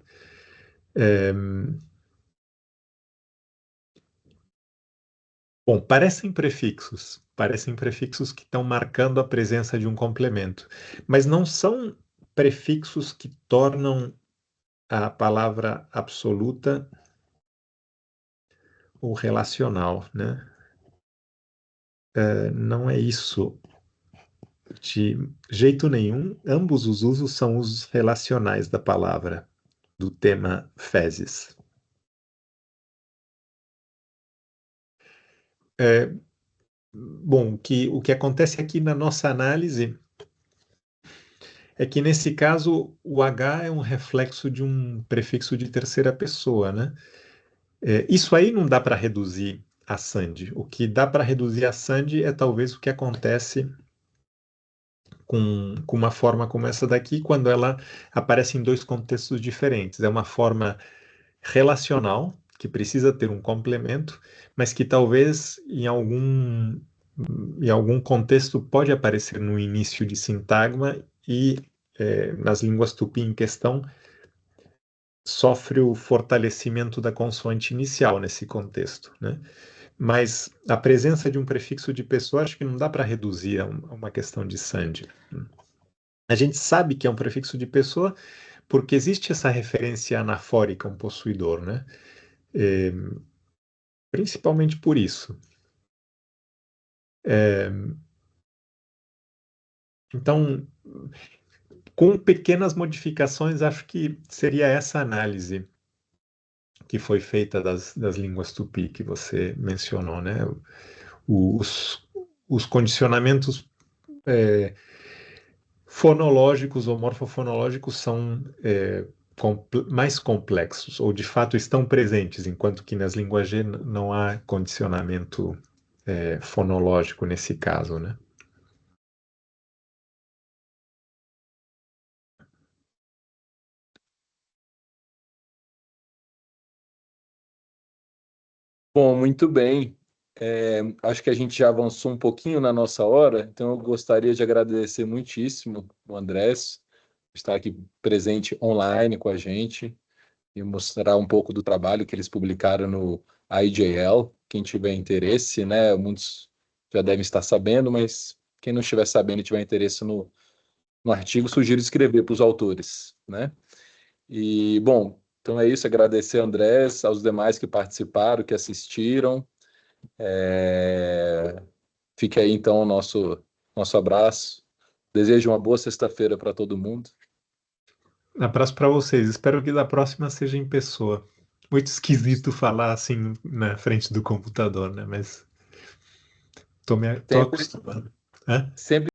Bom, parecem prefixos que estão marcando a presença de um complemento, mas não são prefixos que tornam a palavra absoluta ou relacional, né? Não é isso de jeito nenhum. Ambos os usos são usos relacionais da palavra, do tema fezes. Bom, o que acontece aqui na nossa análise é que, nesse caso, o H é um reflexo de um prefixo de terceira pessoa, né? Isso aí não dá para reduzir a Sandi. O que dá para reduzir a Sandi é talvez o que acontece com uma forma como essa daqui, quando ela aparece em dois contextos diferentes. É uma forma relacional, que precisa ter um complemento, mas que talvez em algum contexto pode aparecer no início de sintagma e nas línguas tupi em questão sofre o fortalecimento da consoante inicial nesse contexto, né? Mas a presença de um prefixo de pessoa acho que não dá para reduzir a uma questão de Sandi. A gente sabe que é um prefixo de pessoa porque existe essa referência anafórica, um possuidor, né? Principalmente por isso. Então, com pequenas modificações, acho que seria essa análise que foi feita das línguas tupi que você mencionou, né? Os condicionamentos fonológicos ou morfofonológicos são mais complexos, ou de fato estão presentes, enquanto que nas línguas G não há condicionamento fonológico nesse caso, né? Bom, muito bem. Acho que a gente já avançou um pouquinho na nossa hora, então eu gostaria de agradecer muitíssimo o Andrés por estar aqui presente online com a gente e mostrar um pouco do trabalho que eles publicaram no IJL. Quem tiver interesse, né? Muitos já devem estar sabendo, mas quem não estiver sabendo e tiver interesse no artigo, sugiro escrever para os autores, né? E, bom, então é isso. Agradecer, Andrés, aos demais que participaram, que assistiram. Fique aí, então, o nosso abraço. Desejo uma boa sexta-feira para todo mundo. Abraço para vocês. Espero que da próxima seja em pessoa. Muito esquisito falar assim na frente do computador, né? Mas tô Sempre, acostumado. Hã? sempre